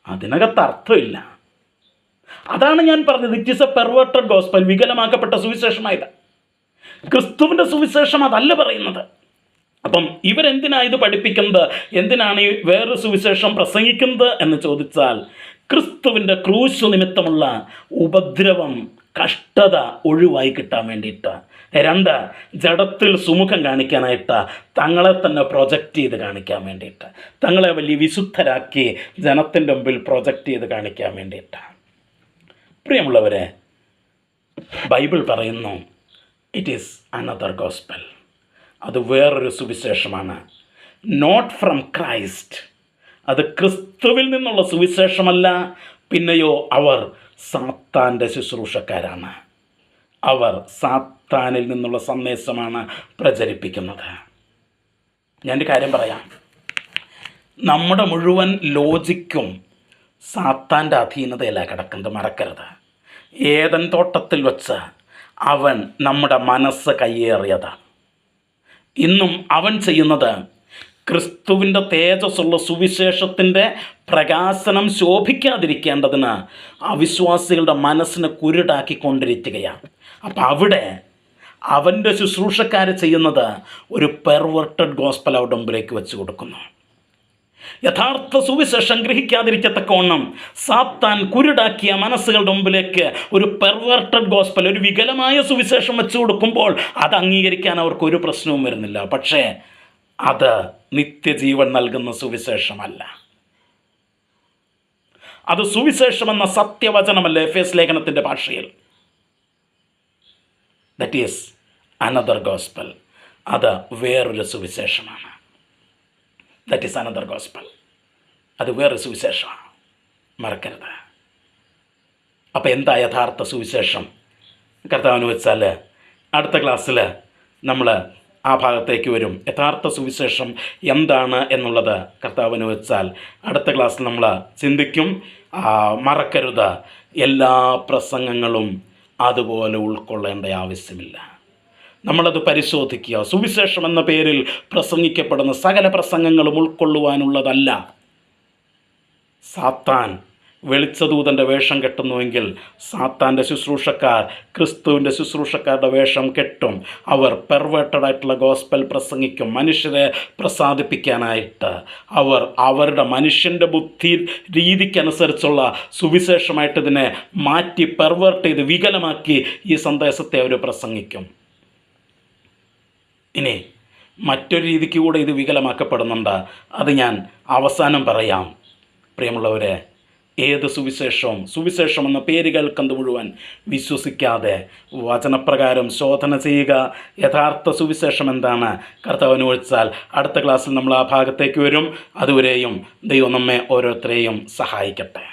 അതിനകത്ത് അർത്ഥമില്ല. അതാണ് ഞാൻ പറഞ്ഞത്, it is a perverted gospel, വികലമാക്കപ്പെട്ട സുവിശേഷമായത്. ക്രിസ്തുവിൻ്റെ സുവിശേഷം അതല്ല പറയുന്നത്. അപ്പം ഇവരെന്തിനാണ് ഇത് പഠിപ്പിക്കുന്നത്? എന്തിനാണ് ഈ വേറൊരു സുവിശേഷം പ്രസംഗിക്കുന്നത് എന്ന് ചോദിച്ചാൽ, ക്രിസ്തുവിൻ്റെ ക്രൂശ് നിമിത്തമുള്ള ഉപദ്രവം, കഷ്ടത ഒഴിവായി കിട്ടാൻ വേണ്ടിയിട്ട്. 2, ജഡത്തിൽ സുമുഖം കാണിക്കാനായിട്ട്, തങ്ങളെ തന്നെ പ്രൊജക്റ്റ് ചെയ്ത് കാണിക്കാൻ വേണ്ടിയിട്ട്, തങ്ങളെ വലിയ വിശുദ്ധരാക്കി ജനത്തിൻ്റെ മുമ്പിൽ പ്രൊജക്റ്റ് ചെയ്ത് കാണിക്കാൻ വേണ്ടിയിട്ട്. പ്രിയമുള്ളവരെ, ബൈബിൾ പറയുന്നു ഇറ്റ് ഈസ് അനദർ ഗോസ്പൽ. അത് വേറൊരു സുവിശേഷമാണ്. Not from Christ. അത് ക്രിസ്തുവിൽ നിന്നുള്ള സുവിശേഷമല്ല. പിന്നെയോ അവർ സാത്താൻ്റെ ശുശ്രൂഷക്കാരാണ്. അവർ സാത്താനിൽ നിന്നുള്ള സന്ദേശമാണ് പ്രചരിപ്പിക്കുന്നത്. ഞാനൊരു കാര്യം പറയാം, നമ്മുടെ മുഴുവൻ ലോജിക്കും സാത്താൻ്റെ അധീനതയിലാണ് കിടക്കുന്നത്, മറക്കരുത്. ഏദൻ തോട്ടത്തിൽ വെച്ച് അവൻ നമ്മുടെ മനസ്സ് കയ്യേറിയതാണ്. ഇന്നും അവൻ ചെയ്യുന്നത് ക്രിസ്തുവിൻ്റെ തേജസ്സുള്ള സുവിശേഷത്തിൻ്റെ പ്രകാശനം ശോഭിക്കാതിരിക്കേണ്ടതിന് അവിശ്വാസികളുടെ മനസ്സിനെ കുരുടാക്കിക്കൊണ്ടിരിക്കുകയാണ്. അപ്പം അവിടെ അവൻ്റെ ശുശ്രൂഷക്കാർ ചെയ്യുന്നത് ഒരു പെർവേർട്ടഡ് ഗോസ്പൽ അവരുടെ മുമ്പിലേക്ക് വെച്ച് കൊടുക്കുന്നു. യഥാർത്ഥ സുവിശേഷം ഗ്രഹിക്കാതിരിക്കത്തക്കവണ്ണം സാത്താൻ കുരുടാക്കിയ മനസ്സുകളുടെ മുമ്പിലേക്ക് ഒരു പെർവേർട്ടഡ് ഗോസ്പൽ, ഒരു വികലമായ സുവിശേഷം വെച്ച് കൊടുക്കുമ്പോൾ അത് അംഗീകരിക്കാൻ അവർക്കൊരു പ്രശ്നവും വരുന്നില്ല. പക്ഷേ അത് നിത്യജീവൻ നൽകുന്ന സുവിശേഷമല്ല. അത് സുവിശേഷമെന്ന സത്യവചനമല്ല എഫേസ് ലേഖനത്തിൻ്റെ ഭാഷയിൽ. That is another gospel. അത് വേറൊരു സുവിശേഷമാണ്. That is another gospel. അത് വേറൊരു സുവിശേഷമാണ്, മറക്കരുത്. അപ്പോൾ എന്താ യഥാർത്ഥ സുവിശേഷം? കർത്താവിന് വെച്ചാൽ അടുത്ത ക്ലാസ്സിൽ നമ്മൾ ആ ഭാഗത്തേക്ക് വരും. യഥാർത്ഥ സുവിശേഷം എന്താണ് എന്നുള്ളത് കർത്താവിന് വെച്ചാൽ അടുത്ത ക്ലാസ്സിൽ നമ്മൾ ചിന്തിക്കും. മറക്കരുത്, എല്ലാ പ്രസംഗങ്ങളും അതുപോലെ ഉൾക്കൊള്ളേണ്ട ആവശ്യമില്ല. നമ്മളത് പരിശോധിക്കുക. സുവിശേഷം എന്ന പേരിൽ പ്രസംഗിക്കപ്പെടുന്ന സകല പ്രസംഗങ്ങളും ഉൾക്കൊള്ളുവാനുള്ളതല്ല. സാത്താൻ വെളിച്ചദൂതൻ്റെ വേഷം കെട്ടുന്നുവെങ്കിൽ സാത്താൻ്റെ ശുശ്രൂഷക്കാർ ക്രിസ്തുവിൻ്റെ ശുശ്രൂഷക്കാരുടെ വേഷം കെട്ടും. അവർ പെർവേർട്ടഡായിട്ടുള്ള ഗോസ്പൽ പ്രസംഗിക്കും. മനുഷ്യരെ പ്രസാദിപ്പിക്കാനായിട്ട് അവർ അവരുടെ മനുഷ്യൻ്റെ ബുദ്ധി രീതിക്കനുസരിച്ചുള്ള സുവിശേഷമായിട്ട് ഇതിനെ മാറ്റി പെർവേർട്ട് ചെയ്ത് വികലമാക്കി ഈ സന്ദേശത്തെ അവർ പ്രസംഗിക്കും. ഇനി മറ്റൊരു രീതിക്ക് കൂടെ ഇത് വികലമാക്കപ്പെടുന്നുണ്ട്. അത് ഞാൻ അവസാനം പറയാം. പ്രിയമുള്ളവരെ, ഏത് സുവിശേഷം എന്ന പേര് കേൾക്കുന്നത് മുഴുവൻ വിശ്വസിക്കാതെ വചനപ്രകാരം ശോധന ചെയ്യുക. യഥാർത്ഥ സുവിശേഷം എന്താണ് കർത്താവിന് വെച്ചാൽ അടുത്ത ക്ലാസ്സിൽ നമ്മൾ ആ ഭാഗത്തേക്ക് വരും. അതുവരെയും ദൈവം നമ്മെ ഓരോരുത്തരെയും സഹായിക്കട്ടെ.